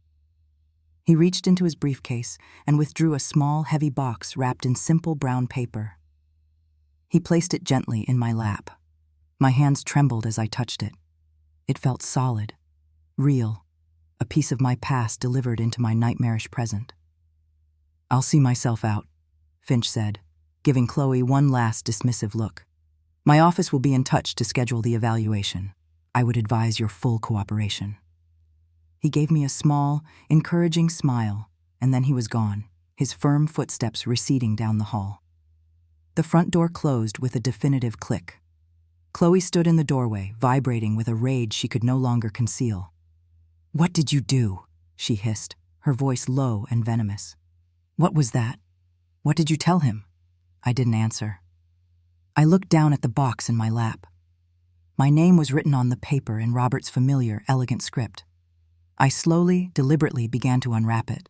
A: He reached into his briefcase and withdrew a small, heavy box wrapped in simple brown paper. He placed it gently in my lap. My hands trembled as I touched it. It felt solid, real, a piece of my past delivered into my nightmarish present. I'll see myself out, Finch said, giving Chloe one last dismissive look. My office will be in touch to schedule the evaluation. I would advise your full cooperation. He gave me a small, encouraging smile, and then he was gone, his firm footsteps receding down the hall. The front door closed with a definitive click. Chloe stood in the doorway, vibrating with a rage she could no longer conceal. "What did you do?" she hissed, her voice low and venomous. "What was that? What did you tell him?" I didn't answer. I looked down at the box in my lap. My name was written on the paper in Robert's familiar, elegant script. I slowly, deliberately began to unwrap it.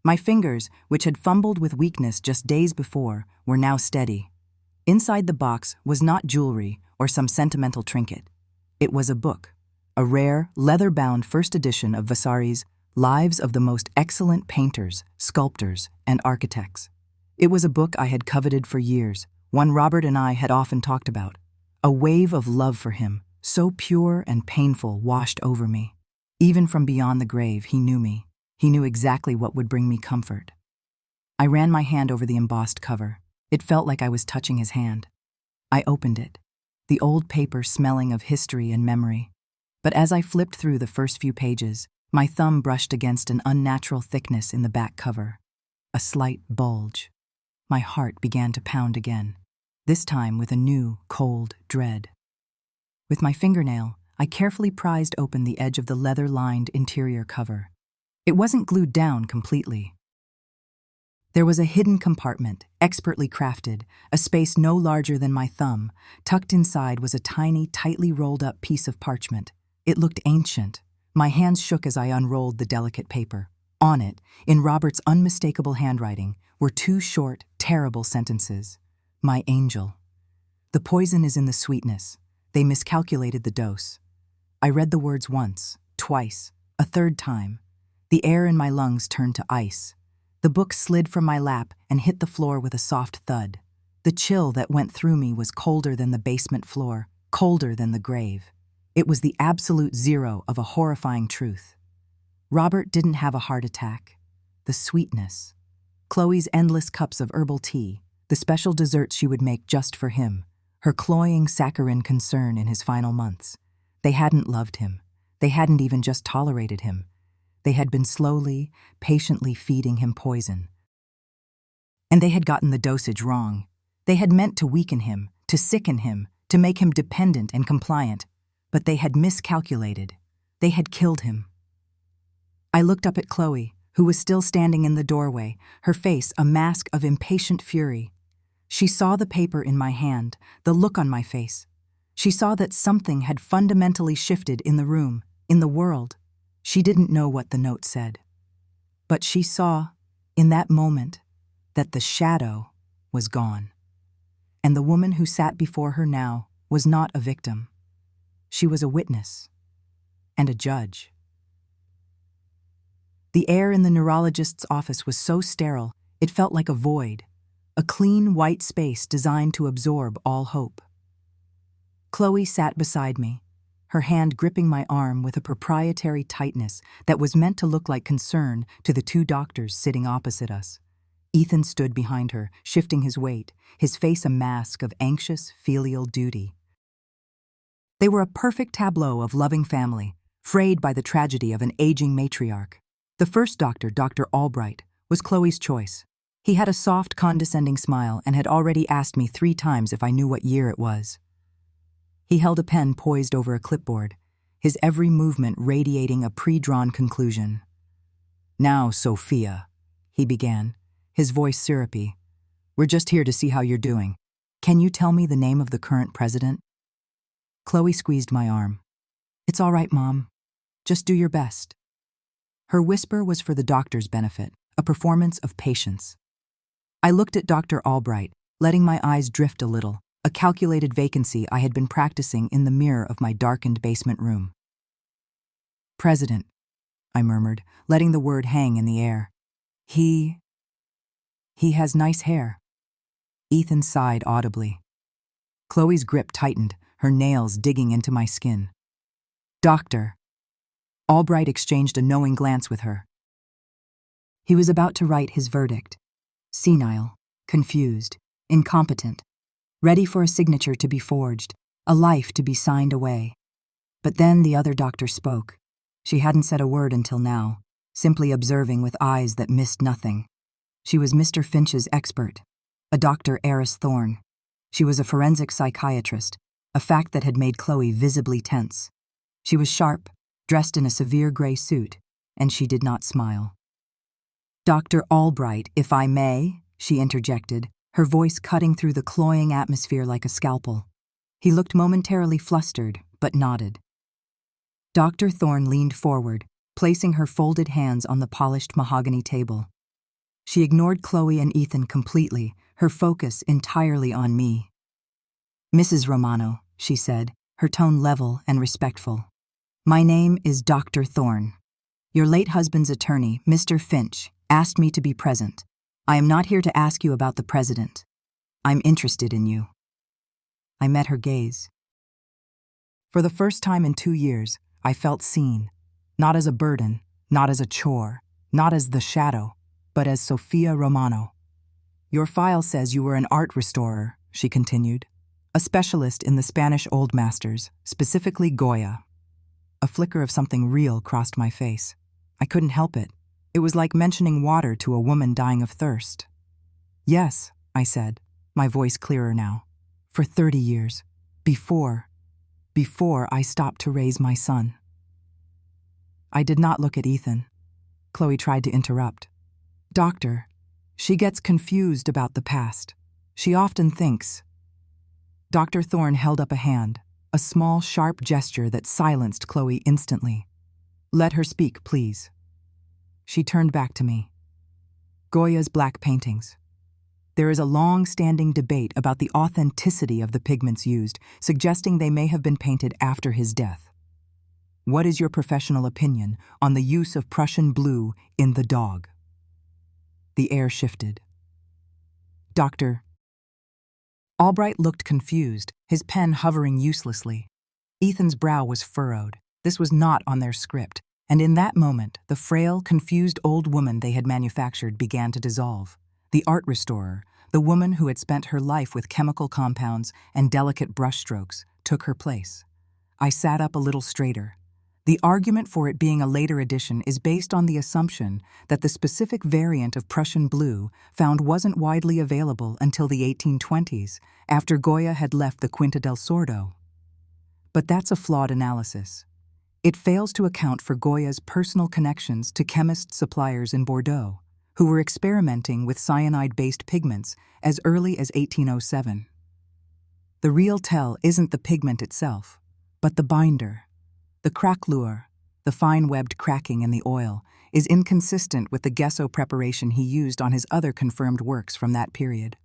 A: My fingers, which had fumbled with weakness just days before, were now steady. Inside the box was not jewelry or some sentimental trinket. It was a book, a rare, leather-bound first edition of Vasari's Lives of the Most Excellent Painters, Sculptors, and Architects. It was a book I had coveted for years, one Robert and I had often talked about. A wave of love for him, so pure and painful, washed over me. Even from beyond the grave, he knew me. He knew exactly what would bring me comfort. I ran my hand over the embossed cover. It felt like I was touching his hand. I opened it, the old paper smelling of history and memory. But as I flipped through the first few pages, my thumb brushed against an unnatural thickness in the back cover. A slight bulge. My heart began to pound again, this time with a new, cold dread. With my fingernail, I carefully prized open the edge of the leather-lined interior cover. It wasn't glued down completely. There was a hidden compartment, expertly crafted, a space no larger than my thumb. Tucked inside was a tiny, tightly rolled-up piece of parchment. It looked ancient. My hands shook as I unrolled the delicate paper. On it, in Robert's unmistakable handwriting, were two short, terrible sentences. "My angel. The poison is in the sweetness. They miscalculated the dose." I read the words once, twice, a third time. The air in my lungs turned to ice. The book slid from my lap and hit the floor with a soft thud. The chill that went through me was colder than the basement floor, colder than the grave. It was the absolute zero of a horrifying truth. Robert didn't have a heart attack. The sweetness. Chloe's endless cups of herbal tea, the special desserts she would make just for him, her cloying saccharine concern in his final months. They hadn't loved him. They hadn't even just tolerated him. They had been slowly, patiently feeding him poison. And they had gotten the dosage wrong. They had meant to weaken him, to sicken him, to make him dependent and compliant. But they had miscalculated. They had killed him. I looked up at Chloe, who was still standing in the doorway, her face a mask of impatient fury. She saw the paper in my hand, the look on my face. She saw that something had fundamentally shifted in the room, in the world. She didn't know what the note said. But she saw, in that moment, that the shadow was gone. And the woman who sat before her now was not a victim. She was a witness and a judge. The air in the neurologist's office was so sterile, it felt like a void, a clean white space designed to absorb all hope. Chloe sat beside me, her hand gripping my arm with a proprietary tightness that was meant to look like concern to the two doctors sitting opposite us. Ethan stood behind her, shifting his weight, his face a mask of anxious, filial duty. They were a perfect tableau of loving family, frayed by the tragedy of an aging matriarch. The first doctor, Dr. Albright, was Chloe's choice. He had a soft, condescending smile and had already asked me 3 times if I knew what year it was. He held a pen poised over a clipboard, his every movement radiating a pre-drawn conclusion. "Now, Sophia," he began, his voice syrupy, "we're just here to see how you're doing. Can you tell me the name of the current president? Chloe squeezed my arm. It's all right, Mom. Just do your best. Her whisper was for the doctor's benefit, a performance of patience. I looked at Dr. Albright, letting my eyes drift a little, a calculated vacancy I had been practicing in the mirror of my darkened basement room. President, I murmured, letting the word hang in the air. He has nice hair. Ethan sighed audibly. Chloe's grip tightened, her nails digging into my skin. Doctor. Albright exchanged a knowing glance with her. He was about to write his verdict. Senile, confused, incompetent, ready for a signature to be forged, a life to be signed away. But then the other doctor spoke. She hadn't said a word until now, simply observing with eyes that missed nothing. She was Mr. Finch's expert, a Dr. Eris Thorne. She was a forensic psychiatrist, a fact that had made Chloe visibly tense. She was sharp, dressed in a severe gray suit, and she did not smile. Dr. Albright, if I may, she interjected, her voice cutting through the cloying atmosphere like a scalpel. He looked momentarily flustered, but nodded. Dr. Thorne leaned forward, placing her folded hands on the polished mahogany table. She ignored Chloe and Ethan completely, her focus entirely on me. Mrs. Romano, she said, her tone level and respectful. My name is Dr. Thorne. Your late husband's attorney, Mr. Finch, asked me to be present. I am not here to ask you about the president. I'm interested in you. I met her gaze. For the first time in 2 years, I felt seen, not as a burden, not as a chore, not as the shadow, but as Sophia Romano. Your file says you were an art restorer, she continued, a specialist in the Spanish Old Masters, specifically Goya. A flicker of something real crossed my face. I couldn't help it. It was like mentioning water to a woman dying of thirst. Yes, I said, my voice clearer now. For 30 years. Before I stopped to raise my son. I did not look at Ethan. Chloe tried to interrupt. Doctor, she gets confused about the past. She often thinks. Dr. Thorne held up a hand, a small, sharp gesture that silenced Chloe instantly. Let her speak, please. She turned back to me. Goya's black paintings. There is a long-standing debate about the authenticity of the pigments used, suggesting they may have been painted after his death. What is your professional opinion on the use of Prussian blue in The Dog? The air shifted. Dr. Albright looked confused, his pen hovering uselessly. Ethan's brow was furrowed. This was not on their script, and in that moment, the frail, confused old woman they had manufactured began to dissolve. The art restorer, the woman who had spent her life with chemical compounds and delicate brushstrokes, took her place. I sat up a little straighter. The argument for it being a later edition is based on the assumption that the specific variant of Prussian blue found wasn't widely available until the 1820s, after Goya had left the Quinta del Sordo. But that's a flawed analysis. It fails to account for Goya's personal connections to chemist suppliers in Bordeaux, who were experimenting with cyanide-based pigments as early as 1807. The real tell isn't the pigment itself, but the binder. The craquelure, the fine-webbed cracking in the oil, is inconsistent with the gesso preparation he used on his other confirmed works from that period.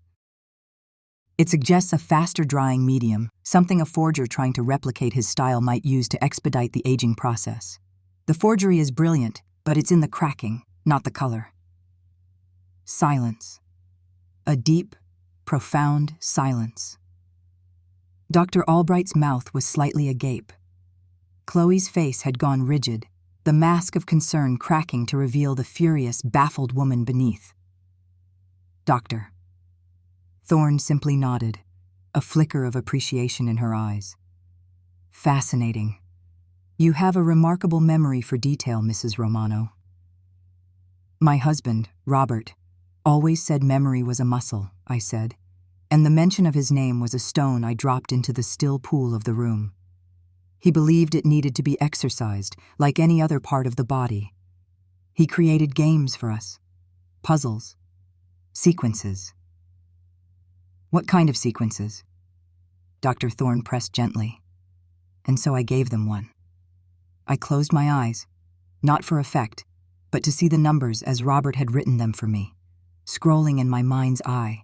A: It suggests a faster-drying medium, something a forger trying to replicate his style might use to expedite the aging process. The forgery is brilliant, but it's in the cracking, not the color. Silence. A deep, profound silence. Dr. Albright's mouth was slightly agape. Chloe's face had gone rigid, the mask of concern cracking to reveal the furious, baffled woman beneath. Doctor. Thorne simply nodded, a flicker of appreciation in her eyes. Fascinating. You have a remarkable memory for detail, Mrs. Romano. My husband, Robert, always said memory was a muscle, I said, and the mention of his name was a stone I dropped into the still pool of the room. He believed it needed to be exercised, like any other part of the body. He created games for us, puzzles, sequences. What kind of sequences? Dr. Thorne pressed gently, and so I gave them one. I closed my eyes, not for effect, but to see the numbers as Robert had written them for me, scrolling in my mind's eye.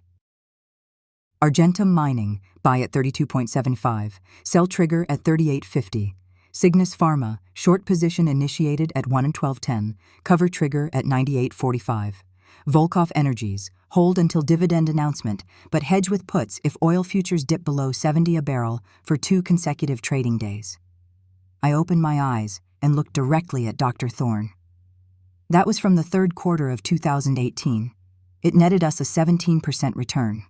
A: Argentum Mining, buy at 32.75, sell trigger at 38.50. Cygnus Pharma, short position initiated at 1 and 12.10, cover trigger at 98.45. Volkov Energies, hold until dividend announcement, but hedge with puts if oil futures dip below 70 a barrel for 2 consecutive trading days. I opened my eyes and looked directly at Dr. Thorne. That was from the third quarter of 2018. It netted us a 17% return.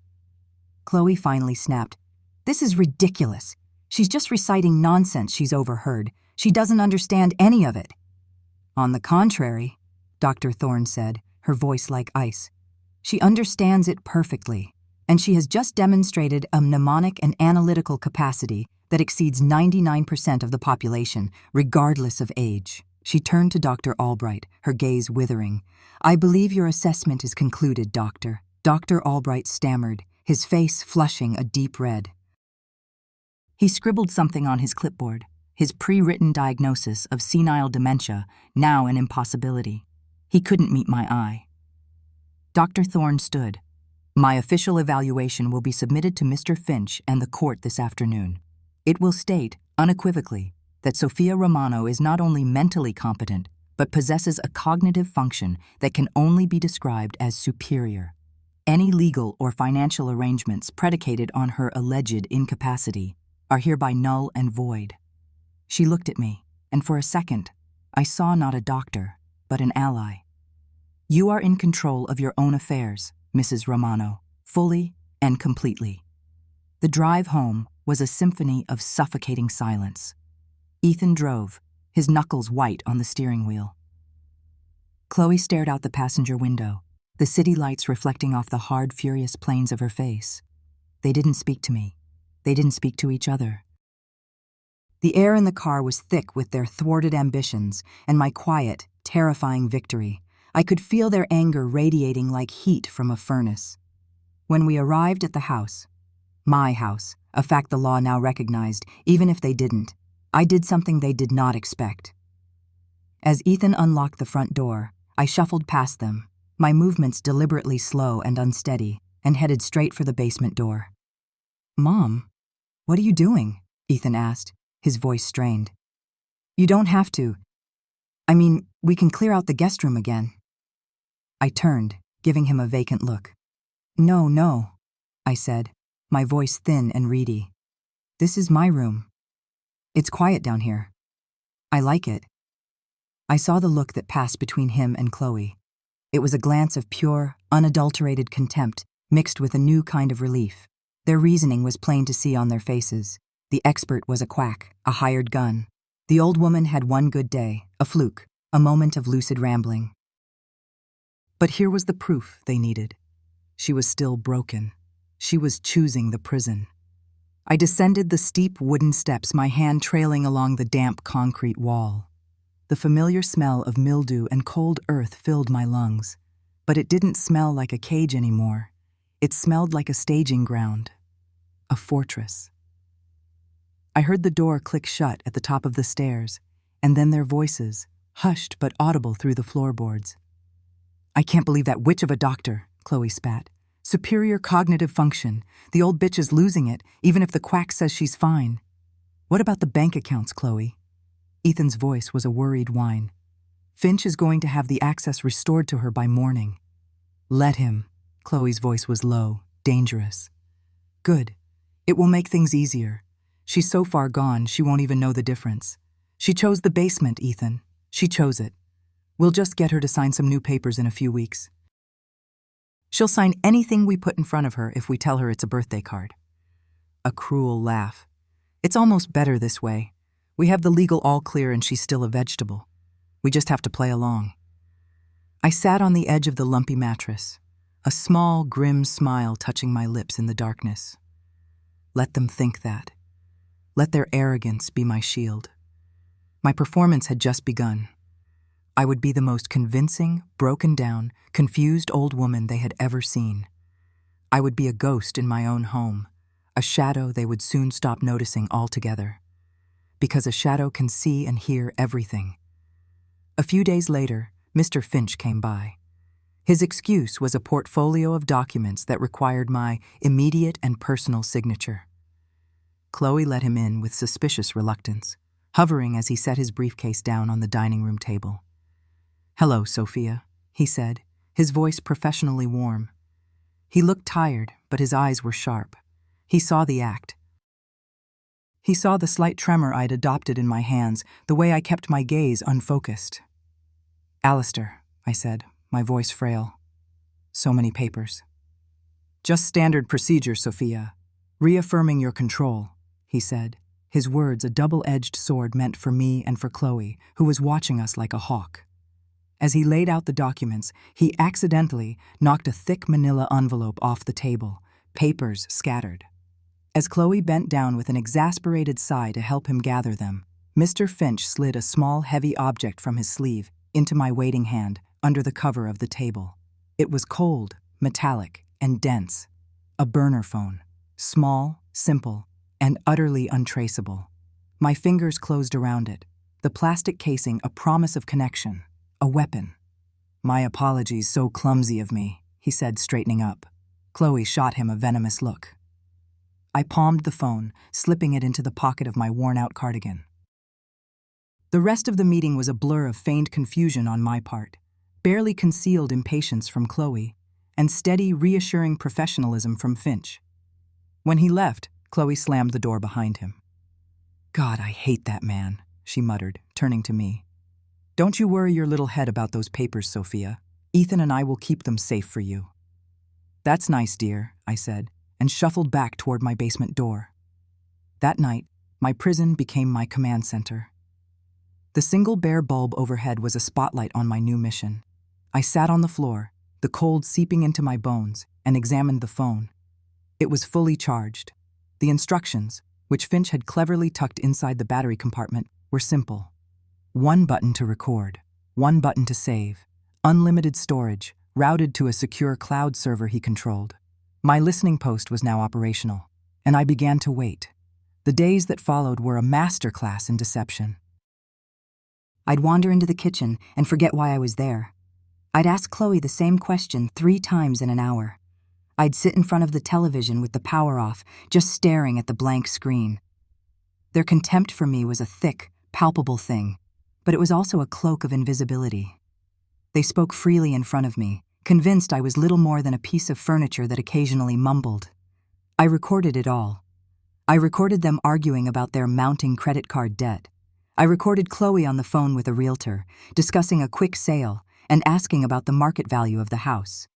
A: Chloe finally snapped. This is ridiculous. She's just reciting nonsense she's overheard. She doesn't understand any of it. On the contrary, Dr. Thorne said, her voice like ice. She understands it perfectly, and she has just demonstrated a mnemonic and analytical capacity that exceeds 99% of the population, regardless of age. She turned to Dr. Albright, her gaze withering. I believe your assessment is concluded, Doctor. Dr. Albright stammered, his face flushing a deep red. He scribbled something on his clipboard, his pre-written diagnosis of senile dementia, now an impossibility. He couldn't meet my eye. Dr. Thorne stood. My official evaluation will be submitted to Mr. Finch and the court this afternoon. It will state, unequivocally, that Sophia Romano is not only mentally competent, but possesses a cognitive function that can only be described as superior. Any legal or financial arrangements predicated on her alleged incapacity are hereby null and void. She looked at me, and for a second, I saw not a doctor, but an ally. You are in control of your own affairs, Mrs. Romano, fully and completely. The drive home was a symphony of suffocating silence. Ethan drove, his knuckles white on the steering wheel. Chloe stared out the passenger window, the city lights reflecting off the hard, furious planes of her face. They didn't speak to me. They didn't speak to each other. The air in the car was thick with their thwarted ambitions and my quiet, terrifying victory. I could feel their anger radiating like heat from a furnace. When we arrived at the house, my house, a fact the law now recognized, even if they didn't, I did something they did not expect. As Ethan unlocked the front door, I shuffled past them, my movements deliberately slow and unsteady, and headed straight for the basement door. Mom, what are you doing? Ethan asked, his voice strained. You don't have to. I mean, we can clear out the guest room again. I turned, giving him a vacant look. No, I said, my voice thin and reedy. This is my room. It's quiet down here. I like it. I saw the look that passed between him and Chloe. It was a glance of pure, unadulterated contempt, mixed with a new kind of relief. Their reasoning was plain to see on their faces. The expert was a quack, a hired gun. The old woman had one good day, a fluke, a moment of lucid rambling. But here was the proof they needed. She was still broken. She was choosing the prison. I descended the steep wooden steps, my hand trailing along the damp concrete wall. The familiar smell of mildew and cold earth filled my lungs, but it didn't smell like a cage anymore. It smelled like a staging ground, a fortress. I heard the door click shut at the top of the stairs, and then their voices, hushed but audible through the floorboards. I can't believe that witch of a doctor, Chloe spat. Superior cognitive function. The old bitch is losing it, even if the quack says she's fine. What about the bank accounts, Chloe? Ethan's voice was a worried whine. Finch is going to have the access restored to her by morning. Let him. Chloe's voice was low, dangerous. Good. It will make things easier. She's so far gone, she won't even know the difference. She chose the basement, Ethan. She chose it. We'll just get her to sign some new papers in a few weeks. She'll sign anything we put in front of her if we tell her it's a birthday card. A cruel laugh. It's almost better this way. We have the legal all clear and she's still a vegetable. We just have to play along. I sat on the edge of the lumpy mattress, a small, grim smile touching my lips in the darkness. Let them think that. Let their arrogance be my shield. My performance had just begun. I would be the most convincing, broken down, confused old woman they had ever seen. I would be a ghost in my own home, a shadow they would soon stop noticing altogether. Because a shadow can see and hear everything. A few days later, Mr. Finch came by. His excuse was a portfolio of documents that required my immediate and personal signature. Chloe let him in with suspicious reluctance, hovering as he set his briefcase down on the dining room table. "Hello, Sophia," he said, his voice professionally warm. He looked tired, but his eyes were sharp. He saw the act. He saw the slight tremor I'd adopted in my hands, the way I kept my gaze unfocused. "Alistair," I said, my voice frail. "So many papers." "Just standard procedure, Sophia. Reaffirming your control," he said, his words a double-edged sword meant for me and for Chloe, who was watching us like a hawk. As he laid out the documents, he accidentally knocked a thick manila envelope off the table, papers scattered. As Chloe bent down with an exasperated sigh to help him gather them, Mr. Finch slid a small, heavy object from his sleeve into my waiting hand under the cover of the table. It was cold, metallic, and dense. A burner phone. Small, simple, and utterly untraceable. My fingers closed around it, the plastic casing a promise of connection, a weapon. "My apologies, so clumsy of me," he said, straightening up. Chloe shot him a venomous look. I palmed the phone, slipping it into the pocket of my worn-out cardigan. The rest of the meeting was a blur of feigned confusion on my part, barely concealed impatience from Chloe, and steady, reassuring professionalism from Finch. When he left, Chloe slammed the door behind him. "God, I hate that man," she muttered, turning to me. "Don't you worry your little head about those papers, Sophia. Ethan and I will keep them safe for you." "That's nice, dear," I said, and shuffled back toward my basement door. That night, my prison became my command center. The single bare bulb overhead was a spotlight on my new mission. I sat on the floor, the cold seeping into my bones, and examined the phone. It was fully charged. The instructions, which Finch had cleverly tucked inside the battery compartment, were simple. One button to record, one button to save, unlimited storage, routed to a secure cloud server he controlled. My listening post was now operational, and I began to wait. The days that followed were a masterclass in deception. I'd wander into the kitchen and forget why I was there. I'd ask Chloe the same question 3 times in an hour. I'd sit in front of the television with the power off, just staring at the blank screen. Their contempt for me was a thick, palpable thing, but it was also a cloak of invisibility. They spoke freely in front of me, convinced I was little more than a piece of furniture that occasionally mumbled. I recorded it all. I recorded them arguing about their mounting credit card debt. I recorded Chloe on the phone with a realtor, discussing a quick sale and asking about the market value of the house.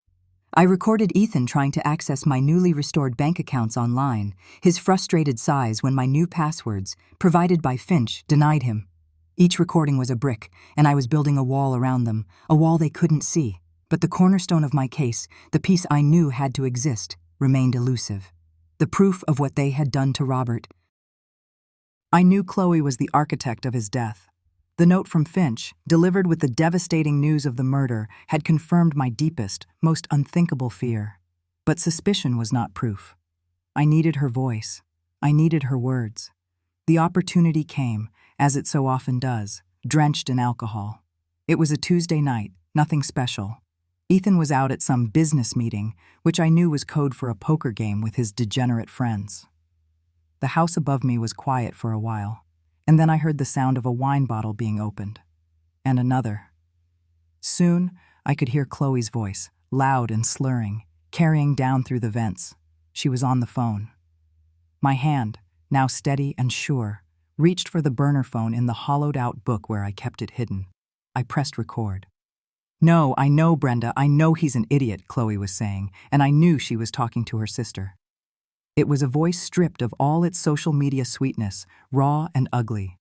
A: I recorded Ethan trying to access my newly restored bank accounts online, his frustrated sighs when my new passwords, provided by Finch, denied him. Each recording was a brick, and I was building a wall around them, a wall they couldn't see. But the cornerstone of my case, the piece I knew had to exist, remained elusive. The proof of what they had done to Robert. I knew Chloe was the architect of his death. The note from Finch, delivered with the devastating news of the murder, had confirmed my deepest, most unthinkable fear. But suspicion was not proof. I needed her voice. I needed her words. The opportunity came, as it so often does, drenched in alcohol. It was a Tuesday night, nothing special. Ethan was out at some business meeting, which I knew was code for a poker game with his degenerate friends. The house above me was quiet for a while, and then I heard the sound of a wine bottle being opened. And another. Soon, I could hear Chloe's voice, loud and slurring, carrying down through the vents. She was on the phone. My hand, now steady and sure, reached for the burner phone in the hollowed-out book where I kept it hidden. I pressed record. "No, I know, Brenda, I know he's an idiot," Chloe was saying, and I knew she was talking to her sister. It was a voice stripped of all its social media sweetness, raw and ugly.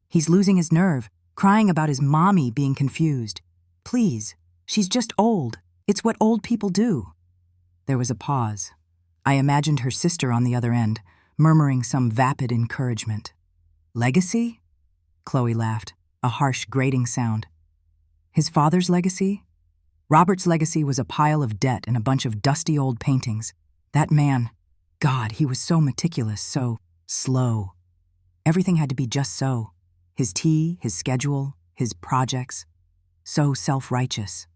A: "He's losing his nerve, crying about his mommy being confused. Please, she's just old. It's what old people do." There was a pause. I imagined her sister on the other end, murmuring some vapid encouragement. "Legacy?" Chloe laughed, a harsh, grating sound. "His father's legacy?" Robert's legacy was a pile of debt and a bunch of dusty old paintings. That man, God, he was so meticulous, so slow. Everything had to be just so. His tea, his schedule, his projects. So self-righteous.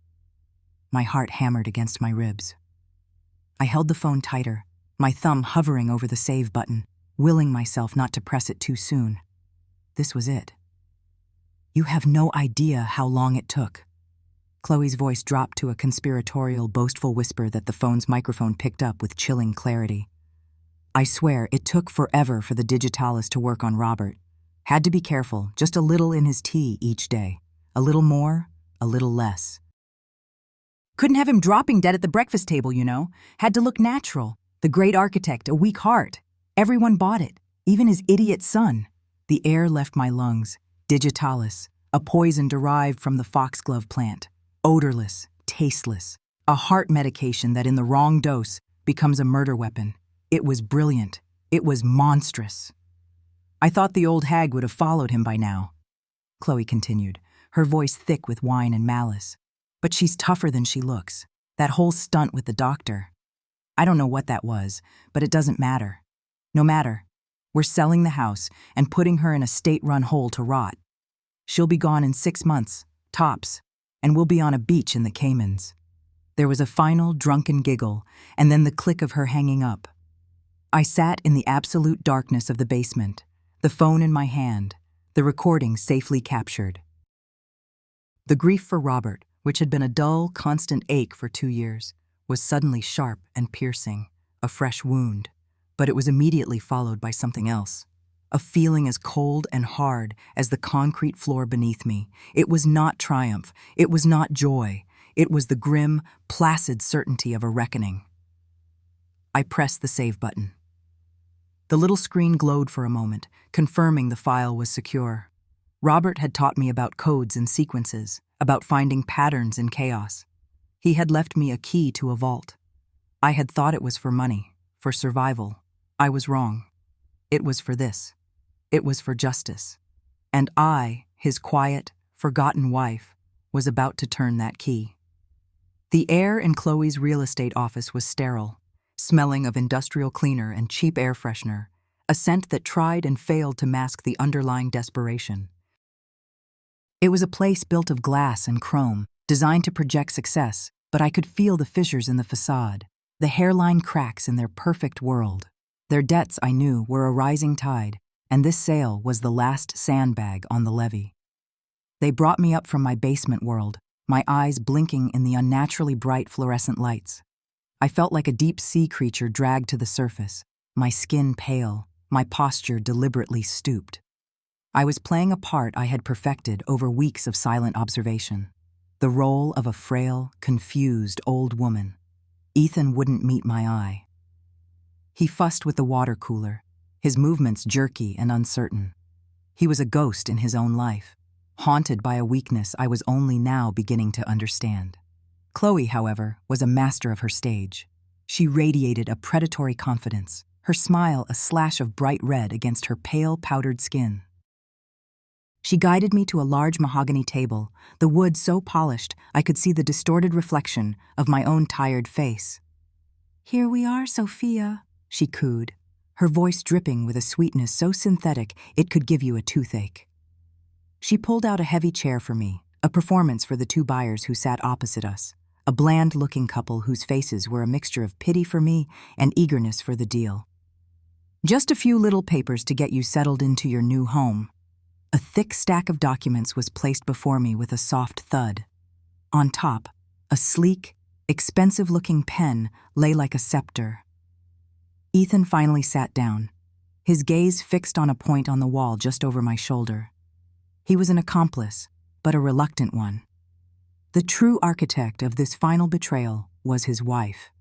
A: My heart hammered against my ribs. I held the phone tighter, my thumb hovering over the save button, willing myself not to press it too soon. This was it. You have no idea how long it took. Chloe's voice dropped to a conspiratorial, boastful whisper that the phone's microphone picked up with chilling clarity. I swear, it took forever for the digitalis to work on Robert. Had to be careful, just a little in his tea each day. A little more, a little less. Couldn't have him dropping dead at the breakfast table, you know. Had to look natural. The great architect, a weak heart. Everyone bought it, even his idiot son. The air left my lungs. Digitalis, a poison derived from the foxglove plant. Odorless, tasteless. A heart medication that in the wrong dose becomes a murder weapon. It was brilliant. It was monstrous. I thought the old hag would have followed him by now. Chloe continued, her voice thick with wine and malice. But she's tougher than she looks. That whole stunt with the doctor. I don't know what that was, but it doesn't matter. No matter. We're selling the house and putting her in a state-run hole to rot. She'll be gone in 6 months, tops, and we'll be on a beach in the Caymans. There was a final drunken giggle, and then the click of her hanging up. I sat in the absolute darkness of the basement, the phone in my hand, the recording safely captured. The grief for Robert, which had been a dull, constant ache for 2 years, was suddenly sharp and piercing, a fresh wound. But it was immediately followed by something else. A feeling as cold and hard as the concrete floor beneath me. It was not triumph. It was not joy. It was the grim, placid certainty of a reckoning. I pressed the save button. The little screen glowed for a moment, confirming the file was secure. Robert had taught me about codes and sequences, about finding patterns in chaos. He had left me a key to a vault. I had thought it was for money, for survival. I was wrong. It was for this. It was for justice. And I, his quiet, forgotten wife, was about to turn that key. The air in Chloe's real estate office was sterile, smelling of industrial cleaner and cheap air freshener, a scent that tried and failed to mask the underlying desperation. It was a place built of glass and chrome, designed to project success, but I could feel the fissures in the facade, the hairline cracks in their perfect world. Their debts, I knew, were a rising tide, and this sale was the last sandbag on the levee. They brought me up from my basement world, my eyes blinking in the unnaturally bright fluorescent lights. I felt like a deep-sea creature dragged to the surface, my skin pale, my posture deliberately stooped. I was playing a part I had perfected over weeks of silent observation, the role of a frail, confused old woman. Ethan wouldn't meet my eye. He fussed with the water cooler, his movements jerky and uncertain. He was a ghost in his own life, haunted by a weakness I was only now beginning to understand. Chloe, however, was a master of her stage. She radiated a predatory confidence, her smile a slash of bright red against her pale, powdered skin. She guided me to a large mahogany table, the wood so polished I could see the distorted reflection of my own tired face. "Here we are, Sophia," she cooed, her voice dripping with a sweetness so synthetic it could give you a toothache. She pulled out a heavy chair for me, a performance for the 2 buyers who sat opposite us, a bland-looking couple whose faces were a mixture of pity for me and eagerness for the deal. "Just a few little papers to get you settled into your new home." A thick stack of documents was placed before me with a soft thud. On top, a sleek, expensive-looking pen lay like a scepter. Ethan finally sat down, his gaze fixed on a point on the wall just over my shoulder. He was an accomplice, but a reluctant one. The true architect of this final betrayal was his wife.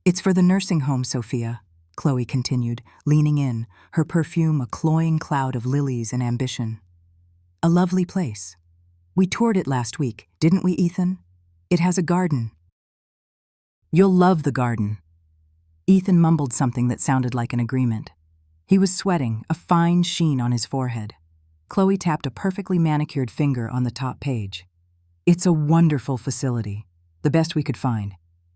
A: "It's for the nursing home, Sophia," Chloe continued, leaning in, her perfume a cloying cloud of lilies and ambition. "A lovely place. We toured it last week, didn't we, Ethan? It has a garden." "You'll love the garden." Ethan mumbled something that sounded like an agreement. He was sweating, a fine sheen on his forehead. Chloe tapped a perfectly manicured finger on the top page. It's a wonderful facility, the best we could find,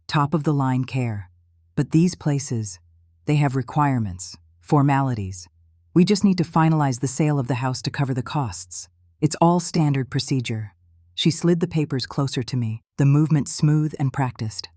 A: top-of-the-line care. But these places, they have requirements, formalities. We just need to finalize the sale of the house to cover the costs. It's all standard procedure. She slid the papers closer to me, the movement smooth and practiced.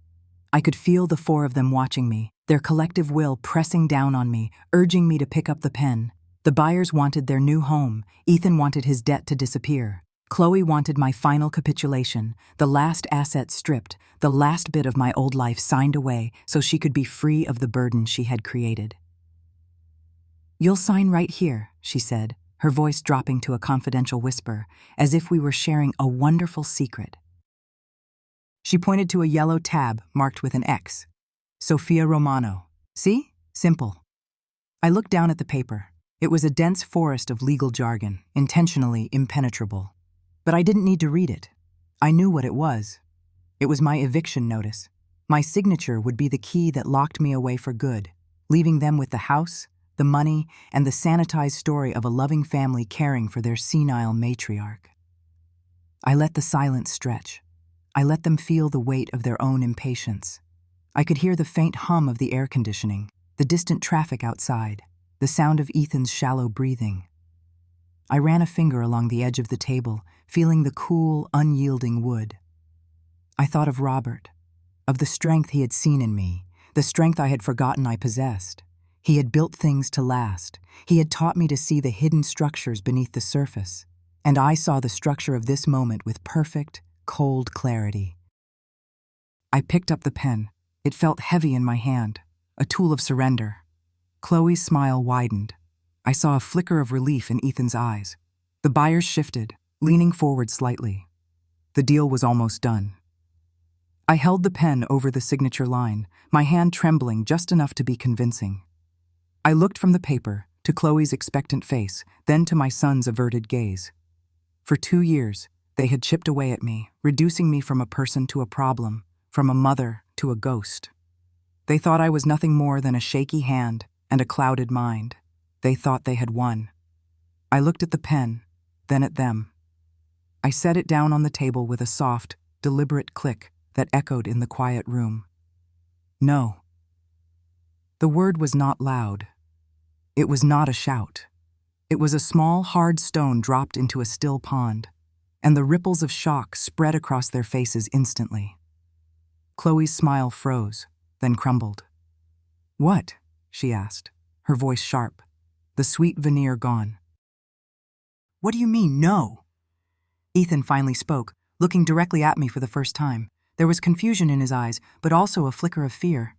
A: I could feel the four of them watching me, their collective will pressing down on me, urging me to pick up the pen. The buyers wanted their new home. Ethan wanted his debt to disappear. Chloe wanted my final capitulation, the last asset stripped, the last bit of my old life signed away so she could be free of the burden she had created. "You'll sign right here," she said, her voice dropping to a confidential whisper, as if we were sharing a wonderful secret. She pointed to a yellow tab marked with an X. Sophia Romano. See? Simple. I looked down at the paper. It was a dense forest of legal jargon, intentionally impenetrable. But I didn't need to read it. I knew what it was. It was my eviction notice. My signature would be the key that locked me away for good, leaving them with the house, the money, and the sanitized story of a loving family caring for their senile matriarch. I let the silence stretch. I let them feel the weight of their own impatience. I could hear the faint hum of the air conditioning, the distant traffic outside, the sound of Ethan's shallow breathing. I ran a finger along the edge of the table, feeling the cool, unyielding wood. I thought of Robert, of the strength he had seen in me, the strength I had forgotten I possessed. He had built things to last. He had taught me to see the hidden structures beneath the surface. And I saw the structure of this moment with perfect, cold clarity. I picked up the pen. It felt heavy in my hand, a tool of surrender. Chloe's smile widened. I saw a flicker of relief in Ethan's eyes. The buyers shifted, leaning forward slightly. The deal was almost done. I held the pen over the signature line, my hand trembling just enough to be convincing. I looked from the paper to Chloe's expectant face, then to my son's averted gaze. For 2 years, they had chipped away at me, reducing me from a person to a problem, from a mother to a ghost. They thought I was nothing more than a shaky hand and a clouded mind. They thought they had won. I looked at the pen, then at them. I set it down on the table with a soft, deliberate click that echoed in the quiet room. No. The word was not loud. It was not a shout. It was a small, hard stone dropped into a still pond, and the ripples of shock spread across their faces instantly. Chloe's smile froze, then crumbled. "What?" she asked, her voice sharp, the sweet veneer gone. "What do you mean, no?" Ethan finally spoke, looking directly at me for the first time. There was confusion in his eyes, but also a flicker of fear.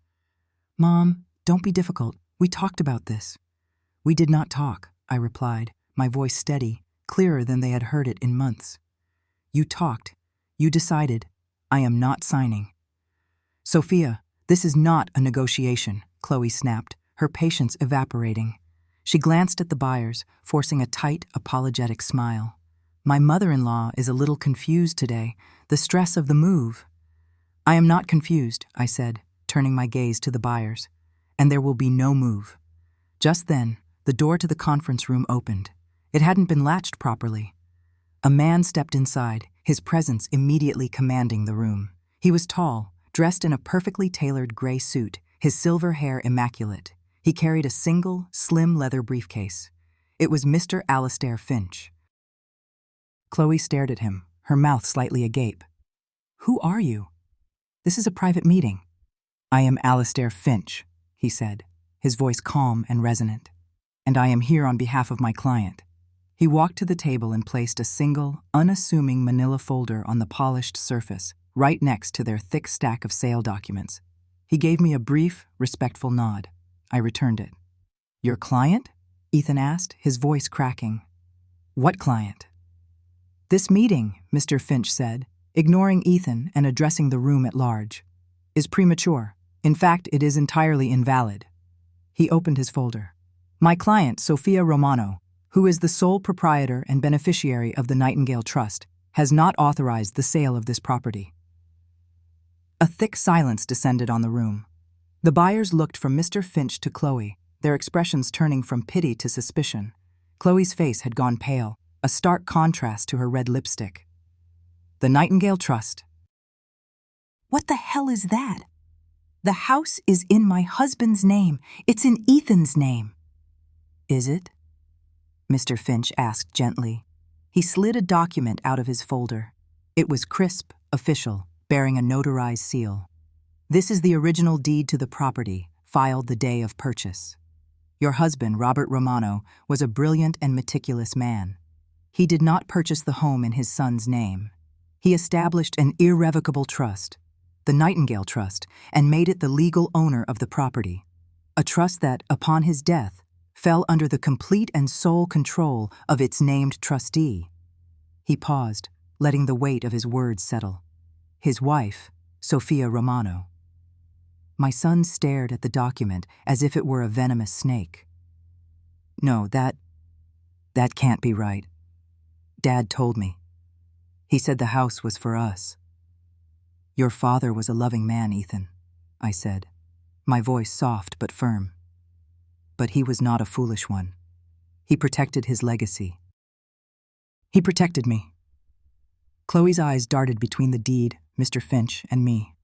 A: "Mom, don't be difficult. We talked about this." "We did not talk," I replied, my voice steady, clearer than they had heard it in months. "You talked. You decided. I am not signing." "Sophia, this is not a negotiation," Chloe snapped, her patience evaporating. She glanced at the buyers, forcing a tight, apologetic smile. "My mother-in-law is a little confused today, the stress of the move." "I am not confused," I said, turning my gaze to the buyers. "And there will be no move." Just then, the door to the conference room opened. It hadn't been latched properly. A man stepped inside, his presence immediately commanding the room. He was tall, dressed in a perfectly tailored gray suit, his silver hair immaculate. He carried a single, slim leather briefcase. It was Mr. Alistair Finch. Chloe stared at him, her mouth slightly agape. "Who are you?" "This is a private meeting." "I am Alistair Finch," he said, his voice calm and resonant. "And I am here on behalf of my client." He walked to the table and placed a single, unassuming manila folder on the polished surface, right next to their thick stack of sale documents. He gave me a brief, respectful nod. I returned it. "Your client?" Ethan asked, his voice cracking. "What client?" "This meeting," Mr. Finch said, ignoring Ethan and addressing the room at large, "is premature. In fact, it is entirely invalid." He opened his folder. "My client, Sophia Romano, who is the sole proprietor and beneficiary of the Nightingale Trust, has not authorized the sale of this property." A thick silence descended on the room. The buyers looked from Mr. Finch to Chloe, their expressions turning from pity to suspicion. Chloe's face had gone pale, a stark contrast to her red lipstick. The Nightingale Trust. What the hell is that? The house is in my husband's name. It's in Ethan's name. Is it? Mr. Finch asked gently. He slid a document out of his folder. It was crisp, official, bearing a notarized seal. This is the original deed to the property, filed the day of purchase. Your husband, Robert Romano, was a brilliant and meticulous man. He did not purchase the home in his son's name. He established an irrevocable trust, the Nightingale Trust, and made it the legal owner of the property. A trust that, upon his death, fell under the complete and sole control of its named trustee. He paused, letting the weight of his words settle. His wife, Sophia Romano. My son stared at the document as if it were a venomous snake. No, that can't be right. Dad told me. He said the house was for us. Your father was a loving man, Ethan, I said, my voice soft but firm. But he was not a foolish one. He protected his legacy. He protected me. Chloe's eyes darted between the deed, Mr. Finch, and me.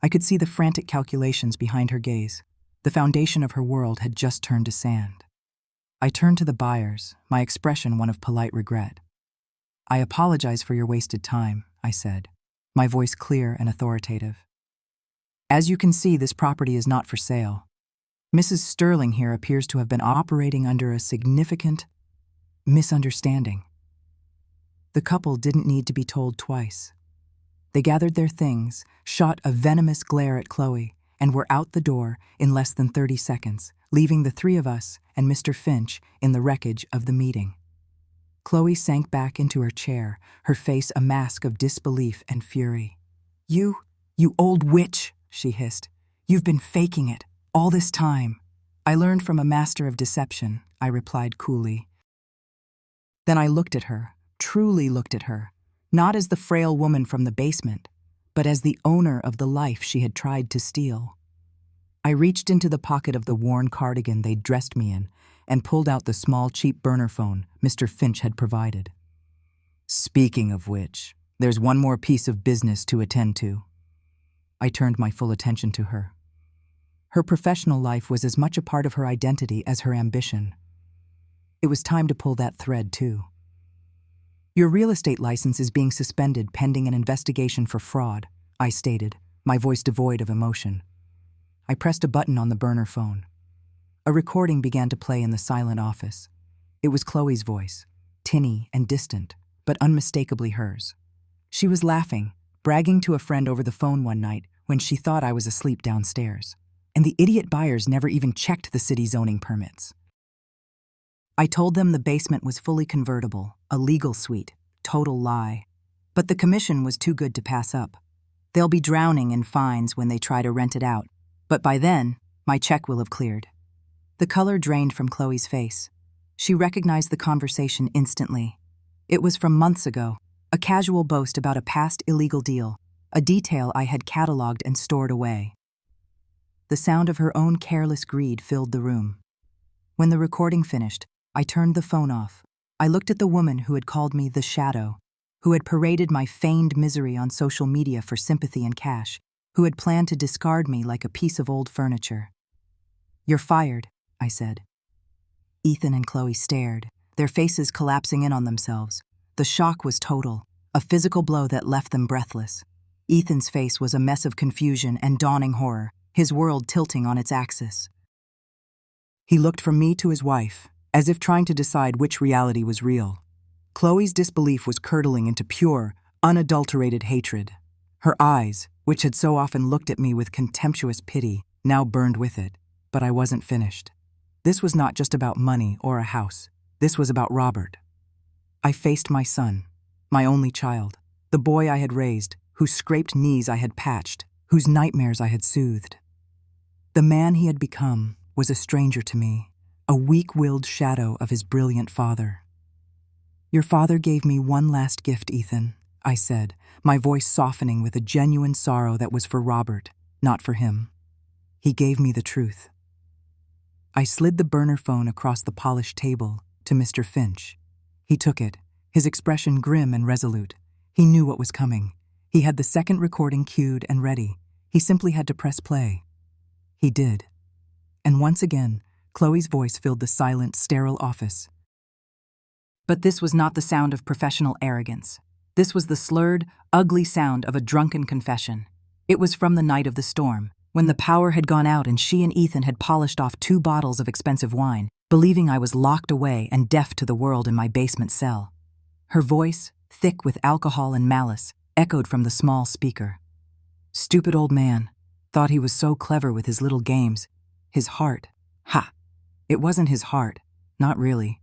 A: I could see the frantic calculations behind her gaze. The foundation of her world had just turned to sand. I turned to the buyers, my expression one of polite regret. I apologize for your wasted time, I said, my voice clear and authoritative. As you can see, this property is not for sale. Mrs. Sterling here appears to have been operating under a significant misunderstanding. The couple didn't need to be told twice. They gathered their things, shot a venomous glare at Chloe, and were out the door in less than 30 seconds, leaving the three of us and Mr. Finch in the wreckage of the meeting. Chloe sank back into her chair, her face a mask of disbelief and fury. You old witch, she hissed. You've been faking it, all this time. I learned from a master of deception, I replied coolly. Then I looked at her, truly looked at her, not as the frail woman from the basement, but as the owner of the life she had tried to steal. I reached into the pocket of the worn cardigan they'd dressed me in and pulled out the small, cheap burner phone Mr. Finch had provided. Speaking of which, there's one more piece of business to attend to. I turned my full attention to her. Her professional life was as much a part of her identity as her ambition. It was time to pull that thread, too. Your real estate license is being suspended pending an investigation for fraud, I stated, my voice devoid of emotion. I pressed a button on the burner phone. A recording began to play in the silent office. It was Chloe's voice, tinny and distant, but unmistakably hers. She was laughing, bragging to a friend over the phone one night when she thought I was asleep downstairs. And the idiot buyers never even checked the city zoning permits. I told them the basement was fully convertible, a legal suite, total lie. But the commission was too good to pass up. They'll be drowning in fines when they try to rent it out, but by then, my check will have cleared. The color drained from Chloe's face. She recognized the conversation instantly. It was from months ago, a casual boast about a past illegal deal, a detail I had cataloged and stored away. The sound of her own careless greed filled the room. When the recording finished, I turned the phone off. I looked at the woman who had called me the Shadow, who had paraded my feigned misery on social media for sympathy and cash, who had planned to discard me like a piece of old furniture. You're fired, I said. Ethan and Chloe stared, their faces collapsing in on themselves. The shock was total, a physical blow that left them breathless. Ethan's face was a mess of confusion and dawning horror, his world tilting on its axis. He looked from me to his wife, as if trying to decide which reality was real. Chloe's disbelief was curdling into pure, unadulterated hatred. Her eyes, which had so often looked at me with contemptuous pity, now burned with it. But I wasn't finished. This was not just about money or a house. This was about Robert. I faced my son, my only child, the boy I had raised, whose scraped knees I had patched, whose nightmares I had soothed. The man he had become was a stranger to me, a weak-willed shadow of his brilliant father. Your father gave me one last gift, Ethan, I said, my voice softening with a genuine sorrow that was for Robert, not for him. He gave me the truth. I slid the burner phone across the polished table to Mr. Finch. He took it, his expression grim and resolute, He knew what was coming. He had the second recording cued and ready. He simply had to press play. He did. And once again, Chloe's voice filled the silent, sterile office. But this was not the sound of professional arrogance. This was the slurred, ugly sound of a drunken confession. It was from the night of the storm, when the power had gone out and she and Ethan had polished off 2 bottles of expensive wine, believing I was locked away and deaf to the world in my basement cell. Her voice, thick with alcohol and malice, echoed from the small speaker. Stupid old man. Thought he was so clever with his little games. His heart. Ha! It wasn't his heart. Not really.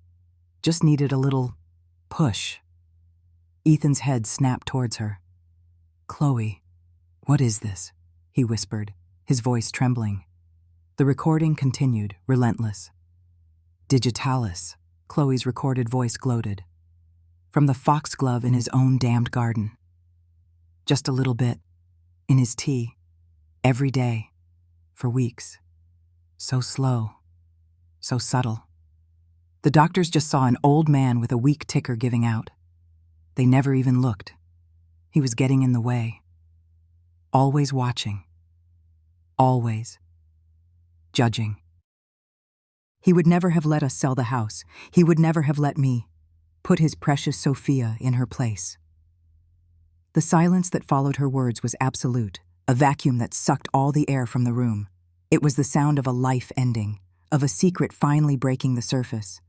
A: Just needed a little push. Ethan's head snapped towards her. Chloe, what is this? He whispered, his voice trembling. The recording continued, relentless. Digitalis, Chloe's recorded voice gloated. From the foxglove in his own damned garden. Just a little bit. In his tea. Every day. For weeks. So slow. So subtle. The doctors just saw an old man with a weak ticker giving out. They never even looked. He was getting in the way. Always watching. Always. Judging. He would never have let us sell the house. He would never have let me put his precious Sophia in her place. The silence that followed her words was absolute, a vacuum that sucked all the air from the room. It was the sound of a life ending, of a secret finally breaking the surface.